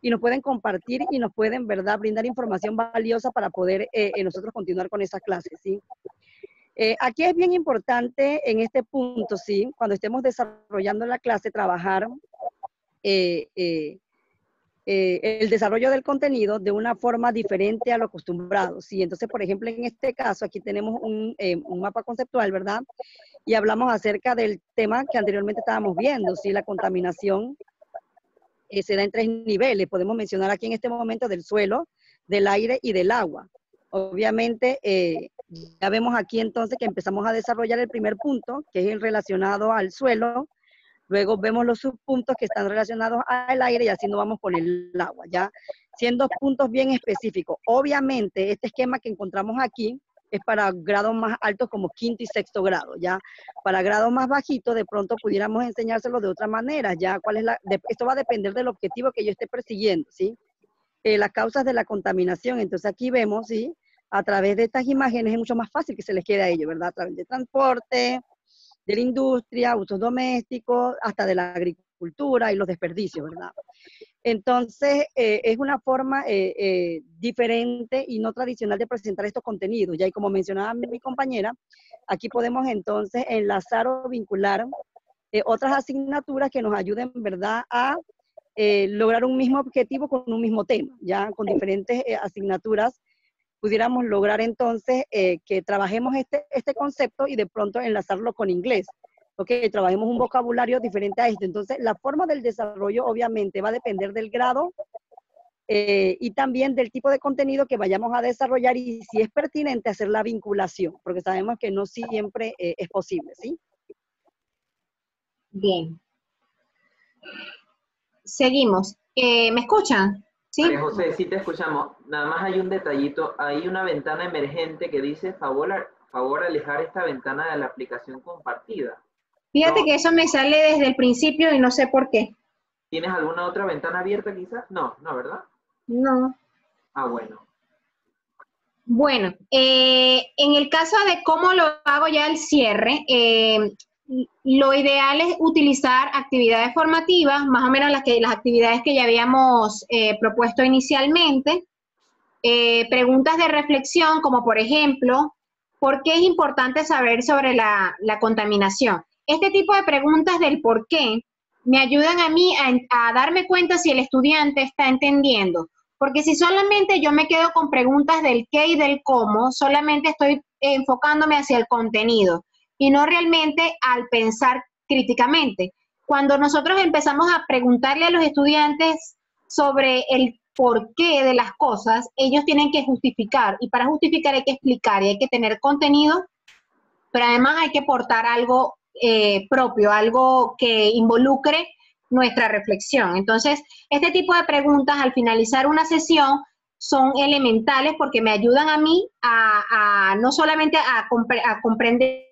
y nos pueden compartir y nos pueden, ¿verdad?, brindar información valiosa para poder nosotros continuar con esa clase, ¿sí? Aquí es bien importante en este punto, ¿sí?, cuando estemos desarrollando la clase, trabajar el desarrollo del contenido de una forma diferente a lo acostumbrado, ¿sí? Entonces, por ejemplo, en este caso, aquí tenemos un mapa conceptual, ¿verdad?, y hablamos acerca del tema que anteriormente estábamos viendo, ¿sí? La contaminación se da en 3 niveles. Podemos mencionar aquí en este momento del suelo, del aire y del agua. Obviamente, ya vemos aquí entonces que empezamos a desarrollar el primer punto, que es el relacionado al suelo. Luego vemos los subpuntos que están relacionados al aire y así nos vamos con el agua, ¿ya? Siendo puntos bien específicos. Obviamente, este esquema que encontramos aquí es para grados más altos como 5º y 6º grado, ¿ya? Para grados más bajitos, de pronto pudiéramos enseñárselo de otra manera, ¿ya? Esto va a depender del objetivo que yo esté persiguiendo, ¿sí? Las causas de la contaminación. Entonces aquí vemos, ¿sí? A través de estas imágenes es mucho más fácil que se les quede a ellos, ¿verdad? A través de transporte, de la industria, usos domésticos, hasta de la agricultura y los desperdicios, ¿verdad? Entonces, es una forma diferente y no tradicional de presentar estos contenidos. Ya, y como mencionaba mi compañera, aquí podemos entonces enlazar o vincular otras asignaturas que nos ayuden, ¿verdad?, a lograr un mismo objetivo con un mismo tema, ya con diferentes asignaturas pudiéramos lograr entonces que trabajemos este concepto y de pronto enlazarlo con inglés. Ok, trabajemos un vocabulario diferente a este. Entonces, la forma del desarrollo obviamente va a depender del grado y también del tipo de contenido que vayamos a desarrollar y si es pertinente hacer la vinculación, porque sabemos que no siempre es posible, ¿sí? Bien. Seguimos. ¿Me escuchan? ¿Sí? María José, sí te escuchamos. Nada más hay un detallito. Hay una ventana emergente que dice favor alejar esta ventana de la aplicación compartida. Fíjate No, que eso me sale desde el principio y no sé por qué. ¿tienes alguna otra ventana abierta quizás? No, ¿verdad? No. Ah, bueno. Bueno, en el caso de cómo lo hago ya el cierre, lo ideal es utilizar actividades formativas, más o menos las actividades que ya habíamos propuesto inicialmente, preguntas de reflexión, como por ejemplo, ¿por qué es importante saber sobre la contaminación? Este tipo de preguntas del por qué me ayudan a mí a darme cuenta si el estudiante está entendiendo. Porque si solamente yo me quedo con preguntas del qué y del cómo, solamente estoy enfocándome hacia el contenido y no realmente al pensar críticamente. Cuando nosotros empezamos a preguntarle a los estudiantes sobre el porqué de las cosas, ellos tienen que justificar y para justificar hay que explicar y hay que tener contenido, pero además hay que aportar algo propio, algo que involucre nuestra reflexión. Entonces, este tipo de preguntas al finalizar una sesión son elementales porque me ayudan a mí a no solamente a comprender,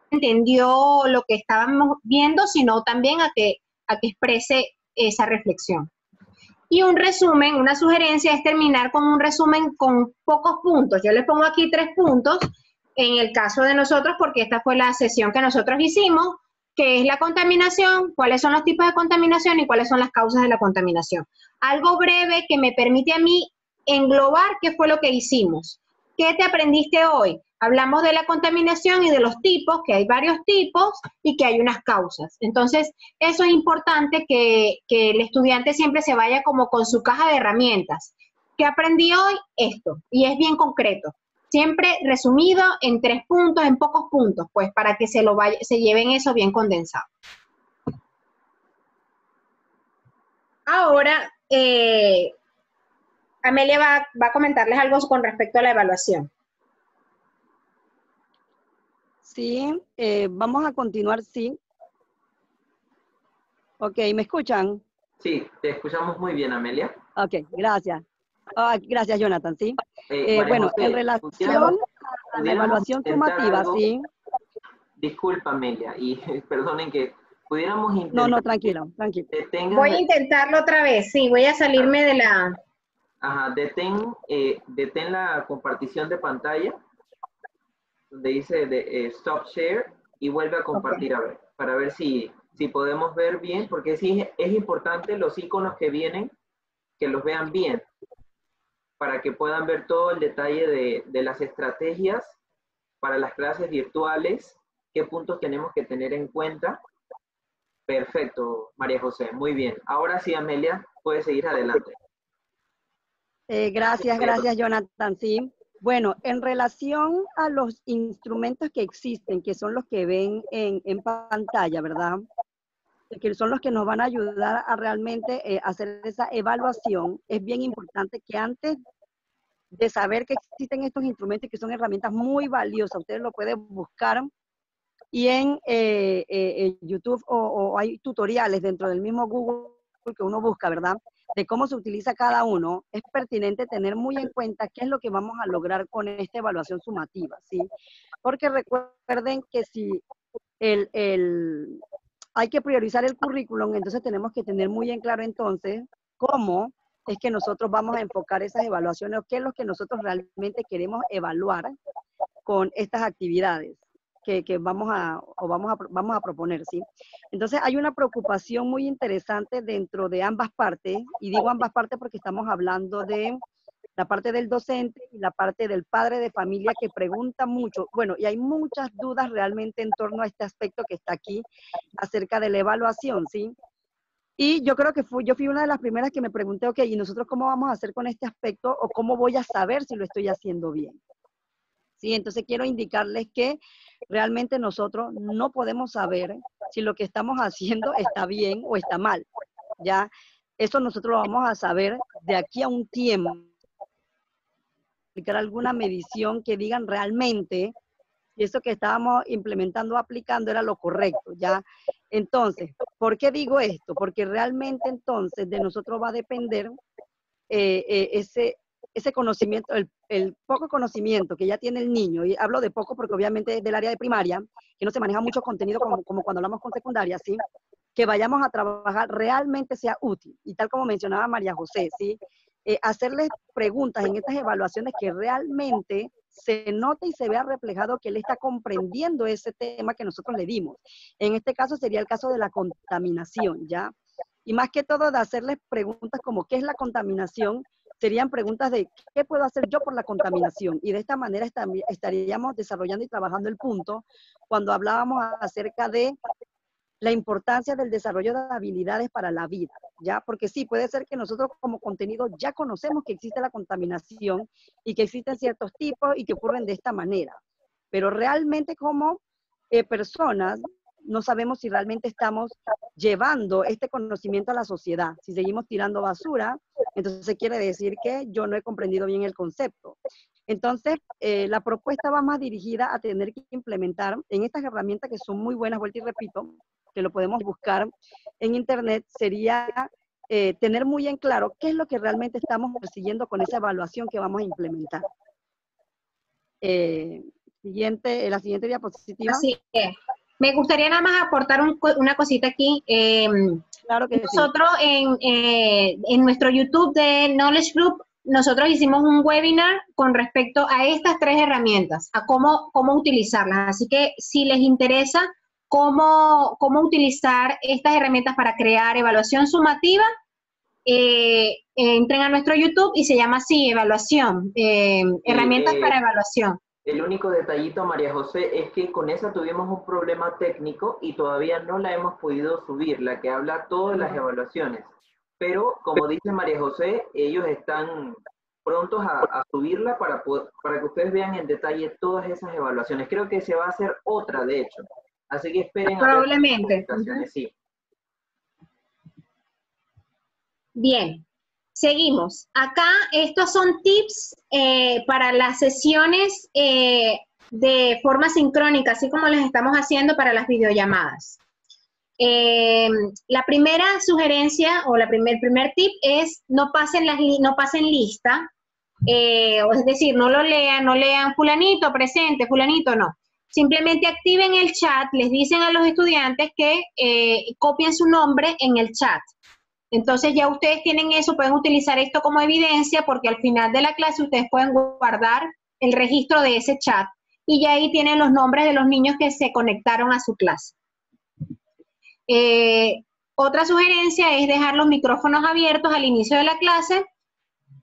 entendió lo que estábamos viendo, sino también a que exprese esa reflexión. Y un resumen, una sugerencia es terminar con un resumen con pocos puntos. Yo les pongo aquí 3 puntos en el caso de nosotros, porque esta fue la sesión que nosotros hicimos, que es la contaminación, cuáles son los tipos de contaminación y cuáles son las causas de la contaminación. Algo breve que me permite a mí englobar qué fue lo que hicimos. ¿Qué te aprendiste hoy? Hablamos de la contaminación y de los tipos, que hay varios tipos y que hay unas causas. Entonces, eso es importante que el estudiante siempre se vaya como con su caja de herramientas. ¿Qué aprendí hoy? Esto. Y es bien concreto. Siempre resumido en 3 puntos, en pocos puntos, pues para que se lleven eso bien condensado. Ahora, Amelia va a comentarles algo con respecto a la evaluación. Sí, vamos a continuar, sí. Ok, ¿me escuchan? Sí, te escuchamos muy bien, Amelia. Ok, gracias. Gracias, Jonathan, sí. María Bueno, José, en relación a la evaluación intentar sumativa, algo. sí. Disculpa, Amelia, y perdonen que pudiéramos intentar. No, tranquilo, tranquilo. Voy a intentarlo otra vez, sí, voy a salirme de la... Ajá, detén la compartición de pantalla, donde dice Stop Share, y vuelve a compartir, a ver, para ver si podemos ver bien, porque sí es importante los iconos que vienen, que los vean bien, para que puedan ver todo el detalle de las estrategias para las clases virtuales, qué puntos tenemos que tener en cuenta. Perfecto, María José, muy bien. Ahora sí, Amelia, puedes seguir adelante. Gracias, Jonathan, sí. Bueno, en relación a los instrumentos que existen, que son los que ven en pantalla, ¿verdad? Que son los que nos van a ayudar a realmente hacer esa evaluación, es bien importante que antes de saber que existen estos instrumentos, que son herramientas muy valiosas, ustedes lo pueden buscar y en YouTube o hay tutoriales dentro del mismo Google que uno busca, ¿verdad? De cómo se utiliza cada uno, es pertinente tener muy en cuenta qué es lo que vamos a lograr con esta evaluación sumativa, ¿sí? Porque recuerden que si hay que priorizar el currículum, entonces tenemos que tener muy en claro entonces cómo es que nosotros vamos a enfocar esas evaluaciones o qué es lo que nosotros realmente queremos evaluar con estas actividades que vamos a proponer, ¿sí? Entonces hay una preocupación muy interesante dentro de ambas partes, y digo ambas partes porque estamos hablando de la parte del docente y la parte del padre de familia que pregunta mucho. Bueno, y hay muchas dudas realmente en torno a este aspecto que está aquí acerca de la evaluación, ¿sí? Y yo creo que yo fui una de las primeras que me pregunté, ok, ¿y nosotros cómo vamos a hacer con este aspecto o cómo voy a saber si lo estoy haciendo bien? Sí, entonces quiero indicarles que realmente nosotros no podemos saber si lo que estamos haciendo está bien o está mal, ¿ya? Eso nosotros lo vamos a saber de aquí a un tiempo. Aplicar alguna medición que digan realmente si eso que estábamos implementando o aplicando era lo correcto, ¿ya? Entonces, ¿por qué digo esto? Porque realmente entonces de nosotros va a depender ese conocimiento, el poco conocimiento que ya tiene el niño, y hablo de poco porque obviamente es del área de primaria, que no se maneja mucho contenido como cuando hablamos con secundaria, ¿sí? Que vayamos a trabajar realmente sea útil. Y tal como mencionaba María José, ¿sí? Hacerles preguntas en estas evaluaciones que realmente se note y se vea reflejado que él está comprendiendo ese tema que nosotros le dimos. En este caso sería el caso de la contaminación, ¿ya? Y más que todo de hacerles preguntas como ¿qué es la contaminación? Serían preguntas de ¿qué puedo hacer yo por la contaminación? Y de esta manera estaríamos desarrollando y trabajando el punto cuando hablábamos acerca de la importancia del desarrollo de habilidades para la vida, ¿ya? Porque sí, puede ser que nosotros como contenido ya conocemos que existe la contaminación y que existen ciertos tipos y que ocurren de esta manera, pero realmente como personas no sabemos si realmente estamos llevando este conocimiento a la sociedad. Si seguimos tirando basura, entonces quiere decir que yo no he comprendido bien el concepto. Entonces, la propuesta va más dirigida a tener que implementar en estas herramientas que son muy buenas, vuelta y repito, que lo podemos buscar en internet, sería tener muy en claro qué es lo que realmente estamos persiguiendo con esa evaluación que vamos a implementar. La siguiente diapositiva. Así es. Me gustaría nada más aportar una cosita aquí. Claro que nosotros sí. en nuestro YouTube de Knowledge Group, nosotros hicimos un webinar con respecto a estas tres herramientas, a cómo utilizarlas. Así que si les interesa cómo utilizar estas herramientas para crear evaluación sumativa, entren a nuestro YouTube y se llama así, evaluación, herramientas para evaluación. El único detallito, María José, es que con esa tuvimos un problema técnico y todavía no la hemos podido subir, la que habla todas las evaluaciones. Pero, como dice María José, ellos están prontos a subirla para que ustedes vean en detalle todas esas evaluaciones. Creo que se va a hacer otra, de hecho. Así que esperen. Probablemente. Sí. Bien. Seguimos. Acá estos son tips para las sesiones de forma sincrónica, así como las estamos haciendo para las videollamadas. La primera sugerencia o primer tip es no pasen lista, es decir, no lean fulanito, presente, fulanito, no. Simplemente activen el chat, les dicen a los estudiantes que copien su nombre en el chat. Entonces ya ustedes tienen eso, pueden utilizar esto como evidencia porque al final de la clase ustedes pueden guardar el registro de ese chat y ya ahí tienen los nombres de los niños que se conectaron a su clase. Otra sugerencia es dejar los micrófonos abiertos al inicio de la clase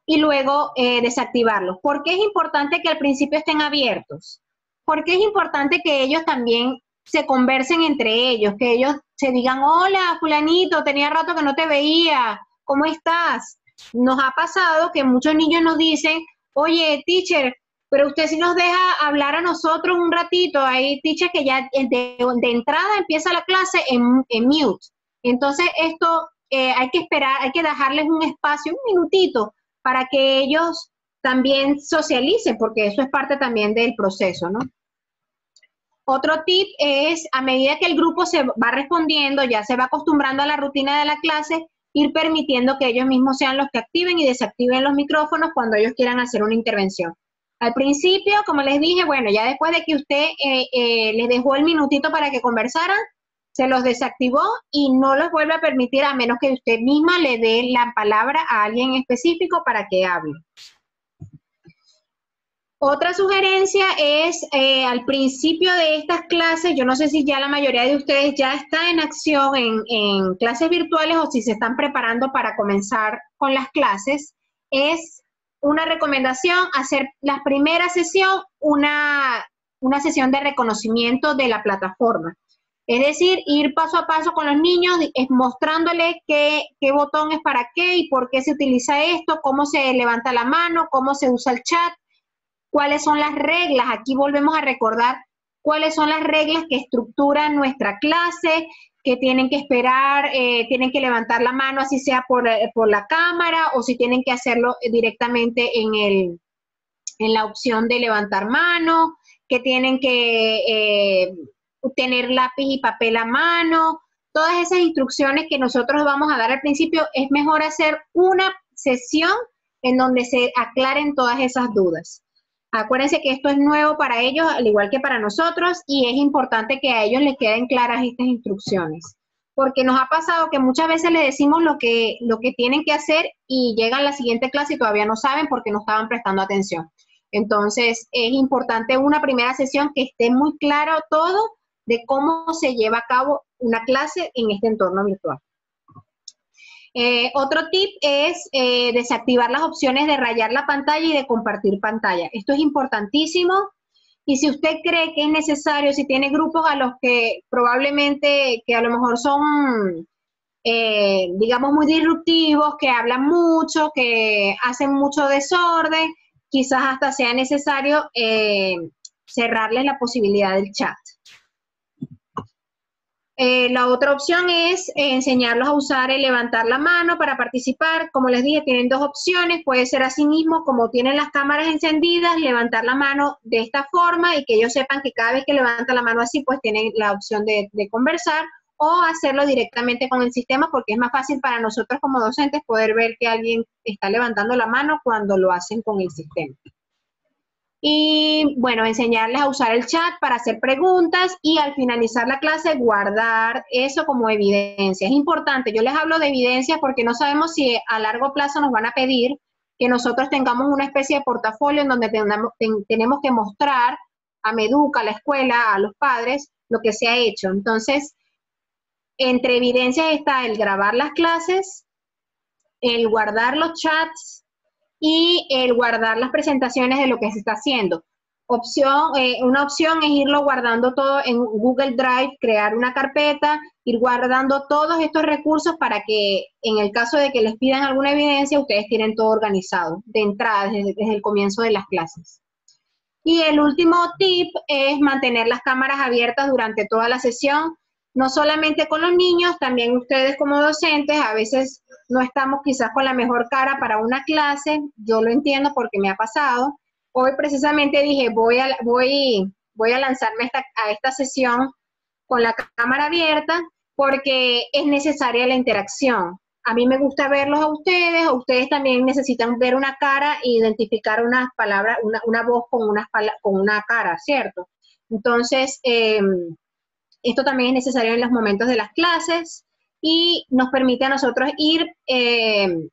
y luego desactivarlos. ¿Por qué es importante que al principio estén abiertos? Porque es importante que ellos también se conversen entre ellos, que ellos se digan, hola, fulanito, tenía rato que no te veía, ¿cómo estás? Nos ha pasado que muchos niños nos dicen, oye, teacher, pero usted sí nos deja hablar a nosotros un ratito. Hay teachers que ya de entrada empieza la clase en mute. Entonces esto hay que esperar, hay que dejarles un espacio, un minutito, para que ellos también socialicen, porque eso es parte también del proceso, ¿no? Otro tip es, a medida que el grupo se va respondiendo, ya se va acostumbrando a la rutina de la clase, ir permitiendo que ellos mismos sean los que activen y desactiven los micrófonos cuando ellos quieran hacer una intervención. Al principio, como les dije, bueno, ya después de que usted les dejó el minutito para que conversaran, se los desactivó y no los vuelve a permitir a menos que usted misma le dé la palabra a alguien específico para que hable. Otra sugerencia es, al principio de estas clases, yo no sé si ya la mayoría de ustedes ya está en acción en clases virtuales o si se están preparando para comenzar con las clases, es una recomendación hacer la primera sesión una sesión de reconocimiento de la plataforma. Es decir, ir paso a paso con los niños, mostrándoles qué botón es para qué y por qué se utiliza esto, cómo se levanta la mano, cómo se usa el chat, cuáles son las reglas. Aquí volvemos a recordar cuáles son las reglas que estructuran nuestra clase, que tienen que esperar, tienen que levantar la mano, así sea por la cámara, o si tienen que hacerlo directamente en la opción de levantar mano, que tienen que tener lápiz y papel a mano. Todas esas instrucciones que nosotros vamos a dar al principio, es mejor hacer una sesión en donde se aclaren todas esas dudas. Acuérdense que esto es nuevo para ellos, al igual que para nosotros, y es importante que a ellos les queden claras estas instrucciones. Porque nos ha pasado que muchas veces les decimos lo que tienen que hacer y llegan a la siguiente clase y todavía no saben porque no estaban prestando atención. Entonces, es importante una primera sesión que esté muy claro todo de cómo se lleva a cabo una clase en este entorno virtual. Otro tip es desactivar las opciones de rayar la pantalla y de compartir pantalla. Esto es importantísimo y si usted cree que es necesario, si tiene grupos a los que probablemente, que a lo mejor son, digamos, muy disruptivos, que hablan mucho, que hacen mucho desorden, quizás hasta sea necesario cerrarles la posibilidad del chat. La otra opción es enseñarlos a usar el levantar la mano para participar. Como les dije, tienen dos opciones. Puede ser así mismo, como tienen las cámaras encendidas, levantar la mano de esta forma y que ellos sepan que cada vez que levantan la mano así, pues tienen la opción de conversar, o hacerlo directamente con el sistema porque es más fácil para nosotros como docentes poder ver que alguien está levantando la mano cuando lo hacen con el sistema. Y bueno, enseñarles a usar el chat para hacer preguntas y al finalizar la clase guardar eso como evidencia. Es importante, yo les hablo de evidencia porque no sabemos si a largo plazo nos van a pedir que nosotros tengamos una especie de portafolio en donde tenemos que mostrar a Meduca, a la escuela, a los padres, lo que se ha hecho. Entonces, entre evidencias está el grabar las clases, el guardar los chats, y el guardar las presentaciones de lo que se está haciendo. Una opción es irlo guardando todo en Google Drive, crear una carpeta, ir guardando todos estos recursos para que en el caso de que les pidan alguna evidencia, ustedes tienen todo organizado de entrada desde el comienzo de las clases. Y el último tip es mantener las cámaras abiertas durante toda la sesión, no solamente con los niños, también ustedes como docentes, a veces no estamos quizás con la mejor cara para una clase, yo lo entiendo porque me ha pasado. Hoy precisamente dije, voy a lanzarme a esta sesión con la cámara abierta, porque es necesaria la interacción. A mí me gusta verlos a ustedes también necesitan ver una cara e identificar unas palabras, una voz con una cara, ¿cierto? Entonces, esto también es necesario en los momentos de las clases y nos permite a nosotros ir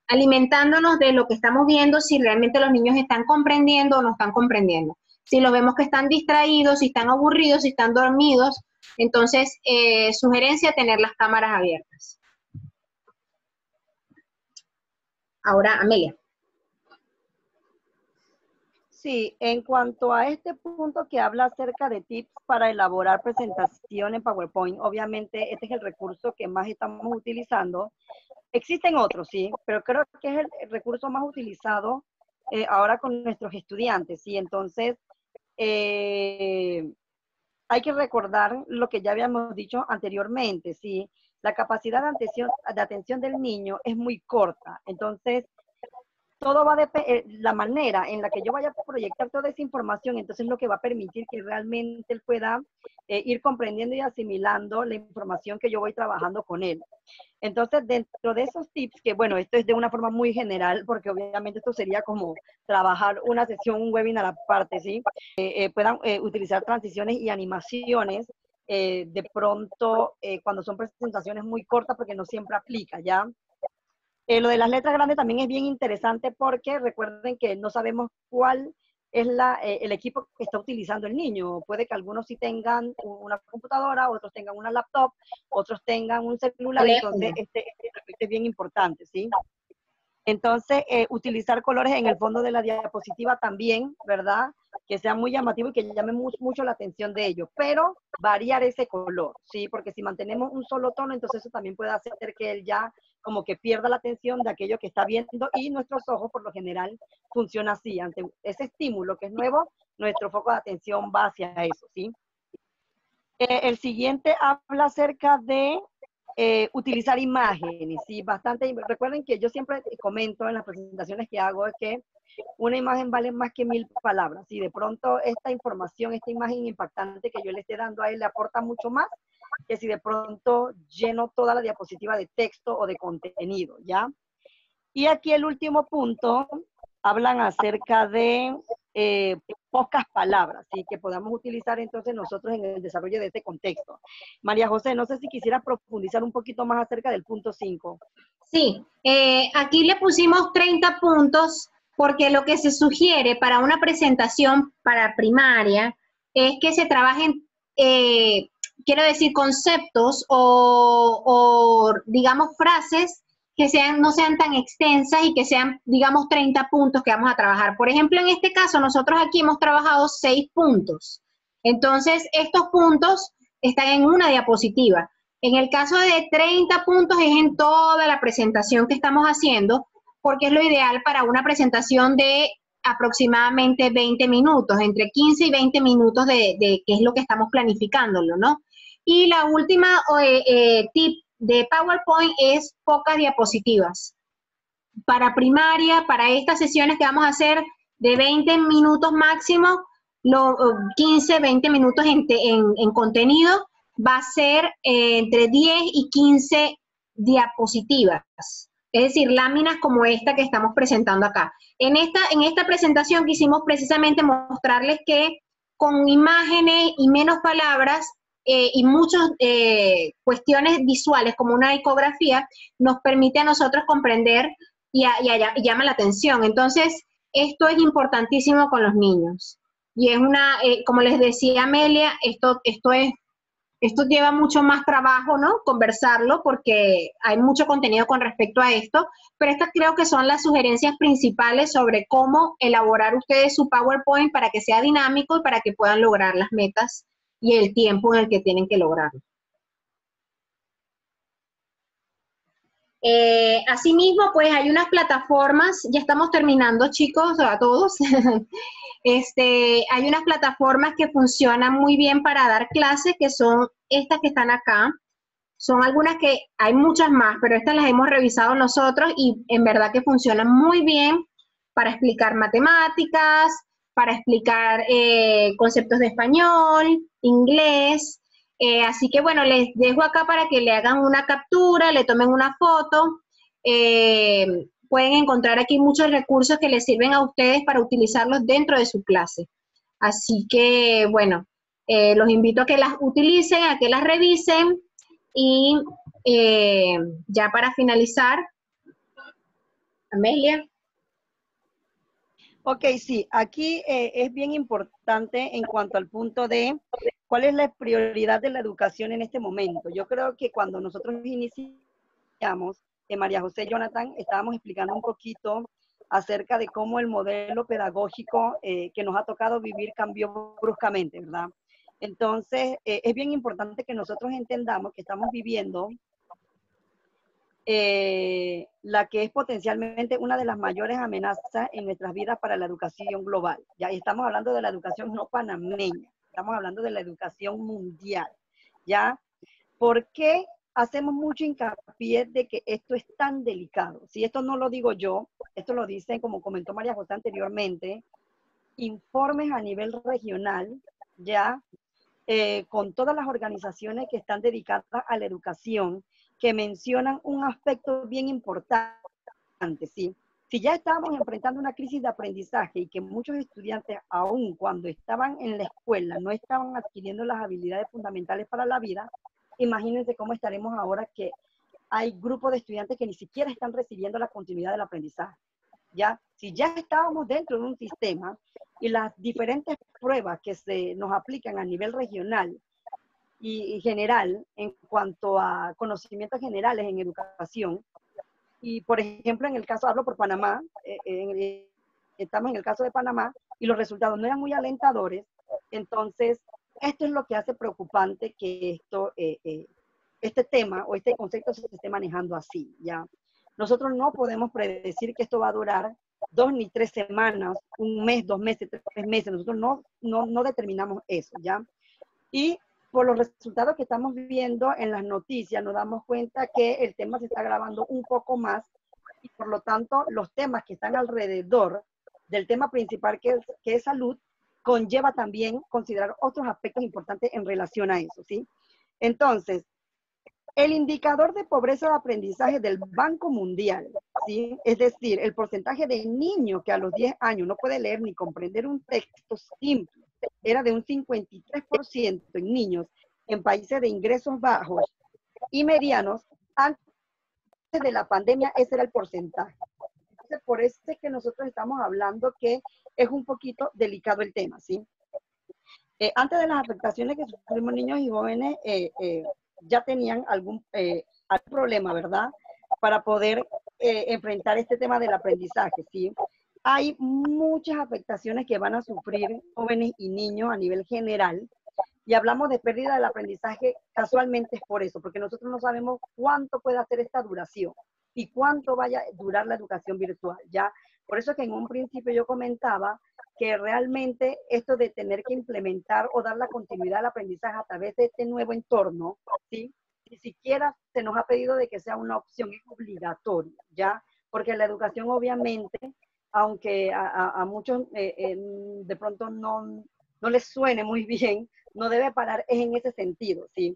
alimentándonos de lo que estamos viendo, si realmente los niños están comprendiendo o no están comprendiendo. Si los vemos que están distraídos, si están aburridos, si están dormidos, entonces, sugerencia, tener las cámaras abiertas. Ahora, Amelia. Sí, en cuanto a este punto que habla acerca de tips para elaborar presentación en PowerPoint, obviamente este es el recurso que más estamos utilizando. Existen otros, sí, pero creo que es el recurso más utilizado ahora con nuestros estudiantes, sí. Entonces, hay que recordar lo que ya habíamos dicho anteriormente, sí. La capacidad de atención del niño es muy corta, entonces todo va a depender, la manera en la que yo vaya a proyectar toda esa información, entonces lo que va a permitir que realmente él pueda ir comprendiendo y asimilando la información que yo voy trabajando con él. Entonces, dentro de esos tips, que bueno, esto es de una forma muy general, porque obviamente esto sería como trabajar una sesión, un webinar aparte, ¿sí? Puedan utilizar transiciones y animaciones, de pronto, cuando son presentaciones muy cortas, porque no siempre aplica, ¿ya? Lo de las letras grandes también es bien interesante porque recuerden que no sabemos cuál es el equipo que está utilizando el niño. Puede que algunos sí tengan una computadora, otros tengan una laptop, otros tengan un celular, entonces este es bien importante, ¿sí? Entonces, utilizar colores en el fondo de la diapositiva también, ¿verdad? Que sea muy llamativo y que llame mucho la atención de ellos, pero variar ese color, ¿sí? Porque si mantenemos un solo tono, entonces eso también puede hacer que él ya como que pierda la atención de aquello que está viendo y nuestros ojos por lo general funciona así. Ante ese estímulo que es nuevo, nuestro foco de atención va hacia eso, ¿sí? El siguiente habla acerca de utilizar imágenes, ¿sí? Bastante. Recuerden que yo siempre comento en las presentaciones que hago es que una imagen vale más que 1000 palabras. Y de pronto esta información, esta imagen impactante que yo le esté dando a él le aporta mucho más que si de pronto lleno toda la diapositiva de texto o de contenido, ¿ya? Y aquí el último punto, hablan acerca de pocas palabras, ¿sí? Que podamos utilizar entonces nosotros en el desarrollo de este contexto. María José, no sé si quisiera profundizar un poquito más acerca del punto 5. Sí, aquí le pusimos 30 puntos porque lo que se sugiere para una presentación para primaria es que se trabajen, quiero decir, conceptos o digamos, frases que no sean tan extensas y que sean, digamos, 30 puntos que vamos a trabajar. Por ejemplo, en este caso, nosotros aquí hemos trabajado 6 puntos. Entonces, estos puntos están en una diapositiva. En el caso de 30 puntos es en toda la presentación que estamos haciendo, porque es lo ideal para una presentación de aproximadamente 20 minutos, entre 15 y 20 minutos de qué es lo que estamos planificándolo, ¿no? Y la última tip de PowerPoint es pocas diapositivas. Para primaria, para estas sesiones que vamos a hacer de 20 minutos máximo, 15, 20 minutos en contenido, va a ser entre 10 y 15 diapositivas. Es decir, láminas como esta que estamos presentando acá. En esta presentación quisimos precisamente mostrarles que con imágenes y menos palabras y muchas cuestiones visuales como una ecografía nos permite a nosotros comprender y llama la atención. Entonces, esto es importantísimo con los niños. Y es como les decía Amelia, esto lleva mucho más trabajo, ¿no? Conversarlo, porque hay mucho contenido con respecto a esto, pero estas creo que son las sugerencias principales sobre cómo elaborar ustedes su PowerPoint para que sea dinámico y para que puedan lograr las metas y el tiempo en el que tienen que lograrlo. Asimismo, pues hay unas plataformas, ya estamos terminando, chicos, a todos. Hay unas plataformas que funcionan muy bien para dar clases, que son estas que están acá. Son algunas que, hay muchas más, pero estas las hemos revisado nosotros y en verdad que funcionan muy bien para explicar matemáticas, para explicar conceptos de español, inglés. Así que bueno, les dejo acá para que le hagan una captura, le tomen una foto. Pueden encontrar aquí muchos recursos que les sirven a ustedes para utilizarlos dentro de su clase. Así que bueno, los invito a que las utilicen, a que las revisen y ya para finalizar, Amelia. Ok, sí, aquí es bien importante en cuanto al punto de cuál es la prioridad de la educación en este momento. Yo creo que cuando nosotros iniciamos, María José y Jonathan, estábamos explicando un poquito acerca de cómo el modelo pedagógico que nos ha tocado vivir cambió bruscamente, ¿verdad? Entonces, es bien importante que nosotros entendamos que estamos viviendo la que es potencialmente una de las mayores amenazas en nuestras vidas para la educación global. Ya estamos hablando de la educación no panameña, estamos hablando de la educación mundial. ¿Ya? ¿Por qué hacemos mucho hincapié de que esto es tan delicado? Si esto no lo digo yo, esto lo dicen, como comentó María José anteriormente, informes a nivel regional, ya, con todas las organizaciones que están dedicadas a la educación, que mencionan un aspecto bien importante, ¿sí? Si ya estábamos enfrentando una crisis de aprendizaje y que muchos estudiantes, aun cuando estaban en la escuela, no estaban adquiriendo las habilidades fundamentales para la vida, imagínense cómo estaremos ahora que hay grupos de estudiantes que ni siquiera están recibiendo la continuidad del aprendizaje. ¿Ya? Si ya estábamos dentro de un sistema y las diferentes pruebas que nos aplican a nivel regional y general en cuanto a conocimientos generales en educación, y por ejemplo en el caso, hablo por Panamá, estamos en el caso de Panamá y los resultados no eran muy alentadores, entonces esto es lo que hace preocupante que este tema o este concepto se esté manejando así, ¿ya? Nosotros no podemos predecir que esto va a durar 2 ni 3 semanas, un mes, 2 meses, 3 meses. Nosotros no determinamos eso, ¿ya? Y por los resultados que estamos viendo en las noticias, nos damos cuenta que el tema se está agravando un poco más y por lo tanto los temas que están alrededor del tema principal que es salud, conlleva también considerar otros aspectos importantes en relación a eso, ¿sí? Entonces, el indicador de pobreza de aprendizaje del Banco Mundial, ¿sí? Es decir, el porcentaje de niños que a los 10 años no puede leer ni comprender un texto simple, era de un 53% en niños en países de ingresos bajos y medianos. Antes de la pandemia, ese era el porcentaje. Entonces, por eso es que nosotros estamos hablando que es un poquito delicado el tema, ¿sí? Antes de las afectaciones que sufrimos niños y jóvenes, ya tenían algún problema, ¿verdad? Para poder enfrentar este tema del aprendizaje, ¿sí? Hay muchas afectaciones que van a sufrir jóvenes y niños a nivel general, y hablamos de pérdida del aprendizaje casualmente es por eso, porque nosotros no sabemos cuánto puede hacer esta duración y cuánto vaya a durar la educación virtual, ¿ya? Por eso que en un principio yo comentaba que realmente esto de tener que implementar o dar la continuidad al aprendizaje a través de este nuevo entorno, ¿sí? Ni siquiera se nos ha pedido de que sea una opción, es obligatoria, ¿ya? Porque la educación obviamente, aunque a muchos de pronto no les suene muy bien, no debe parar es en ese sentido, ¿sí?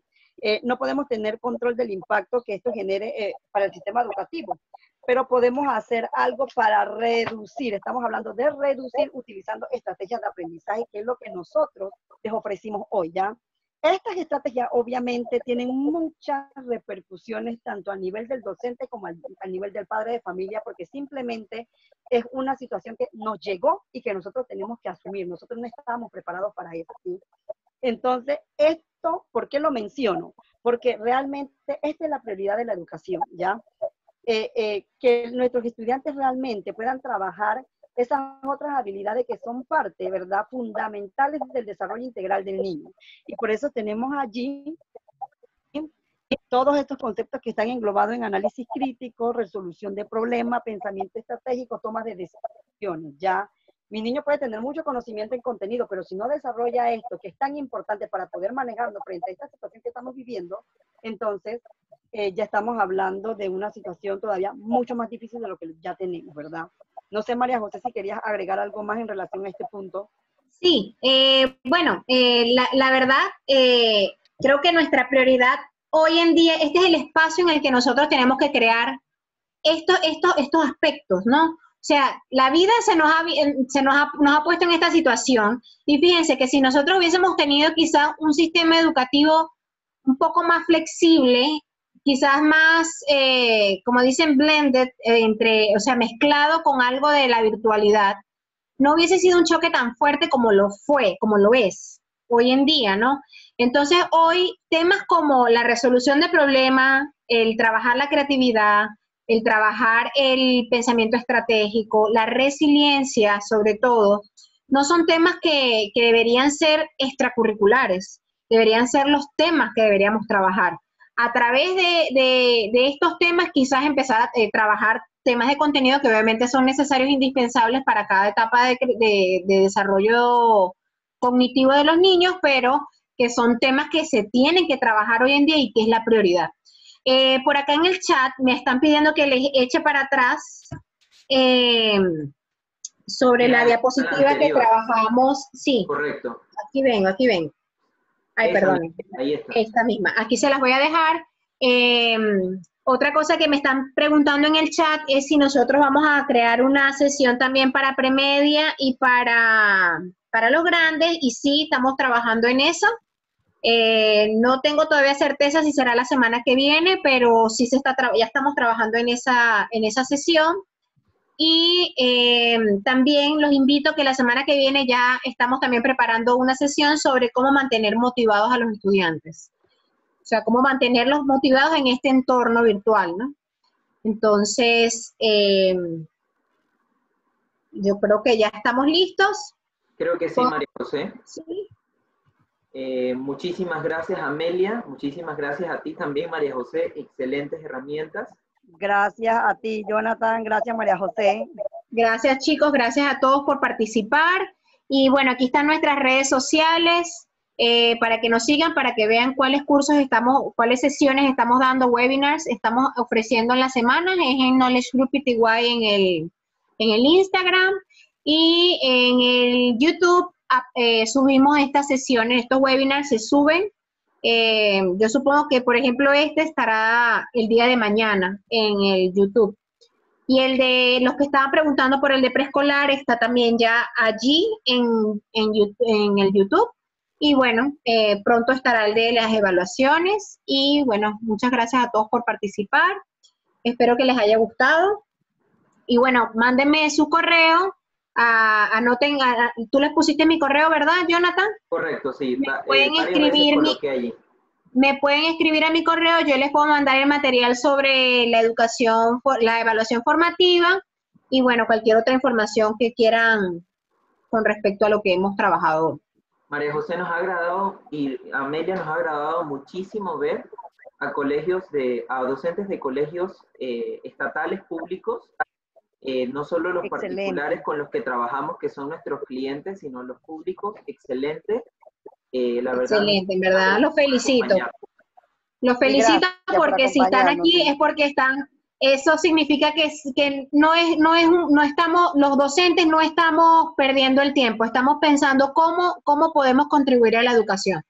No podemos tener control del impacto que esto genere para el sistema educativo, pero podemos hacer algo para reducir, estamos hablando de reducir utilizando estrategias de aprendizaje, que es lo que nosotros les ofrecimos hoy, ¿ya? Estas estrategias obviamente tienen muchas repercusiones tanto a nivel del docente como a nivel del padre de familia, porque simplemente es una situación que nos llegó y que nosotros tenemos que asumir. Nosotros no estábamos preparados para eso, ¿sí? Entonces, esto, ¿por qué lo menciono? Porque realmente esta es la prioridad de la educación, ¿ya? Que nuestros estudiantes realmente puedan trabajar esas otras habilidades que son parte, ¿verdad?, fundamentales del desarrollo integral del niño. Y por eso tenemos allí todos estos conceptos que están englobados en análisis crítico, resolución de problemas, pensamiento estratégico, toma de decisiones, ¿ya? Mi niño puede tener mucho conocimiento en contenido, pero si no desarrolla esto, que es tan importante para poder manejarlo frente a esta situación que estamos viviendo, entonces ya estamos hablando de una situación todavía mucho más difícil de lo que ya tenemos, ¿verdad? No sé, María José, si querías agregar algo más en relación a este punto. Sí, bueno, la verdad, Creo que nuestra prioridad hoy en día, este es el espacio en el que nosotros tenemos que crear estos aspectos, ¿no? O sea, la vida nos ha puesto en esta situación y fíjense que si nosotros hubiésemos tenido quizás un sistema educativo un poco más flexible, quizás más, como dicen, blended, o sea, mezclado con algo de la virtualidad, no hubiese sido un choque tan fuerte como lo fue, como lo es hoy en día, ¿no? Entonces, hoy temas como la resolución de problemas, el trabajar la creatividad, el trabajar el pensamiento estratégico, la resiliencia, sobre todo, no son temas que deberían ser extracurriculares, deberían ser los temas que deberíamos trabajar. A través de estos temas, quizás empezar a trabajar temas de contenido que obviamente son necesarios e indispensables para cada etapa de desarrollo cognitivo de los niños, pero que son temas que se tienen que trabajar hoy en día y que es la prioridad. Por acá en el chat me están pidiendo que les eche para atrás sobre la diapositiva que trabajamos. Sí. Correcto. Aquí vengo, aquí vengo. Ay, perdón. Ahí está. Esta misma. Aquí se las voy a dejar. Otra cosa que me están preguntando en el chat es si nosotros vamos a crear una sesión también para premedia y para los grandes, y sí, estamos trabajando en eso. No tengo todavía certeza si será la semana que viene, pero sí ya estamos trabajando en esa sesión. Y también los invito a que la semana que viene ya estamos también preparando una sesión sobre cómo mantener motivados a los estudiantes. O sea, cómo mantenerlos motivados en este entorno virtual, ¿no? Entonces, yo creo que ya estamos listos. Creo que sí, María José. Sí. Muchísimas gracias, Amelia. Muchísimas gracias a ti también, María José. Excelentes herramientas. Gracias a ti, Jonathan. Gracias, María José. Gracias, chicos. Gracias a todos por participar. Y bueno, aquí están nuestras redes sociales para que nos sigan, para que vean cuáles cuáles sesiones estamos dando, webinars estamos ofreciendo en la semana. Es en Knowledge Group PTY en el Instagram, y en el YouTube subimos estas sesiones, estos webinars se suben. Yo supongo que, por ejemplo, este estará el día de mañana en el YouTube. Y el de los que estaban preguntando por el de preescolar está también ya allí en el YouTube. Y bueno, pronto estará el de las evaluaciones. Y bueno, muchas gracias a todos por participar. Espero que les haya gustado. Y bueno, mándenme su correo. Anoten, tú les pusiste mi correo, ¿verdad, Jonathan? Correcto, sí. Me pueden escribir a mi correo, yo les puedo mandar el material sobre la educación, la evaluación formativa y bueno, cualquier otra información que quieran con respecto a lo que hemos trabajado hoy. María José, nos ha agradado y Amelia nos ha agradado muchísimo ver a docentes de colegios estatales públicos, no solo los particulares con los que trabajamos, que son nuestros clientes, sino los públicos, excelentes. La verdad, excelente, en verdad, los felicito. Los felicito porque si están aquí es porque están, eso significa que los docentes no estamos perdiendo el tiempo, estamos pensando cómo podemos contribuir a la educación.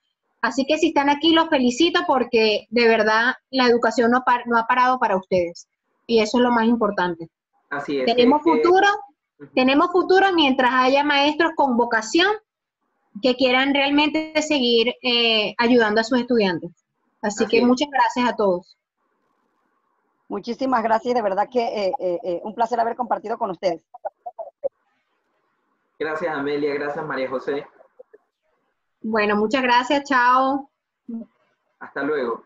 Así que si están aquí, los felicito porque de verdad la educación no ha parado para ustedes. Y eso es lo más importante. Así es. Tenemos futuro mientras haya maestros con vocación que quieran realmente seguir ayudando a sus estudiantes. Así que muchas gracias a todos. Muchísimas gracias, de verdad que un placer haber compartido con ustedes. Gracias, Amelia, gracias, María José. Bueno, muchas gracias, chao. Hasta luego.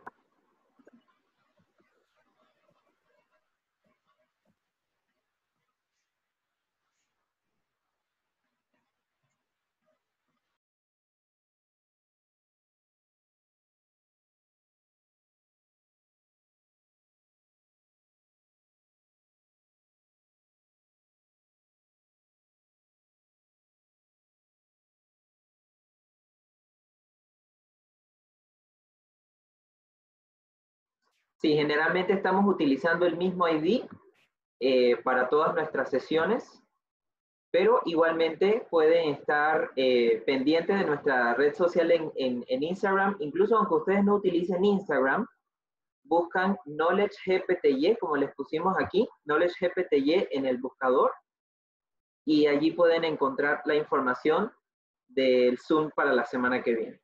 Sí, generalmente estamos utilizando el mismo ID para todas nuestras sesiones. Pero igualmente pueden estar pendientes de nuestra red social en Instagram. Incluso aunque ustedes no utilicen Instagram, buscan Knowledge GPTY, como les pusimos aquí, Knowledge GPTY en el buscador, y allí pueden encontrar la información del Zoom para la semana que viene.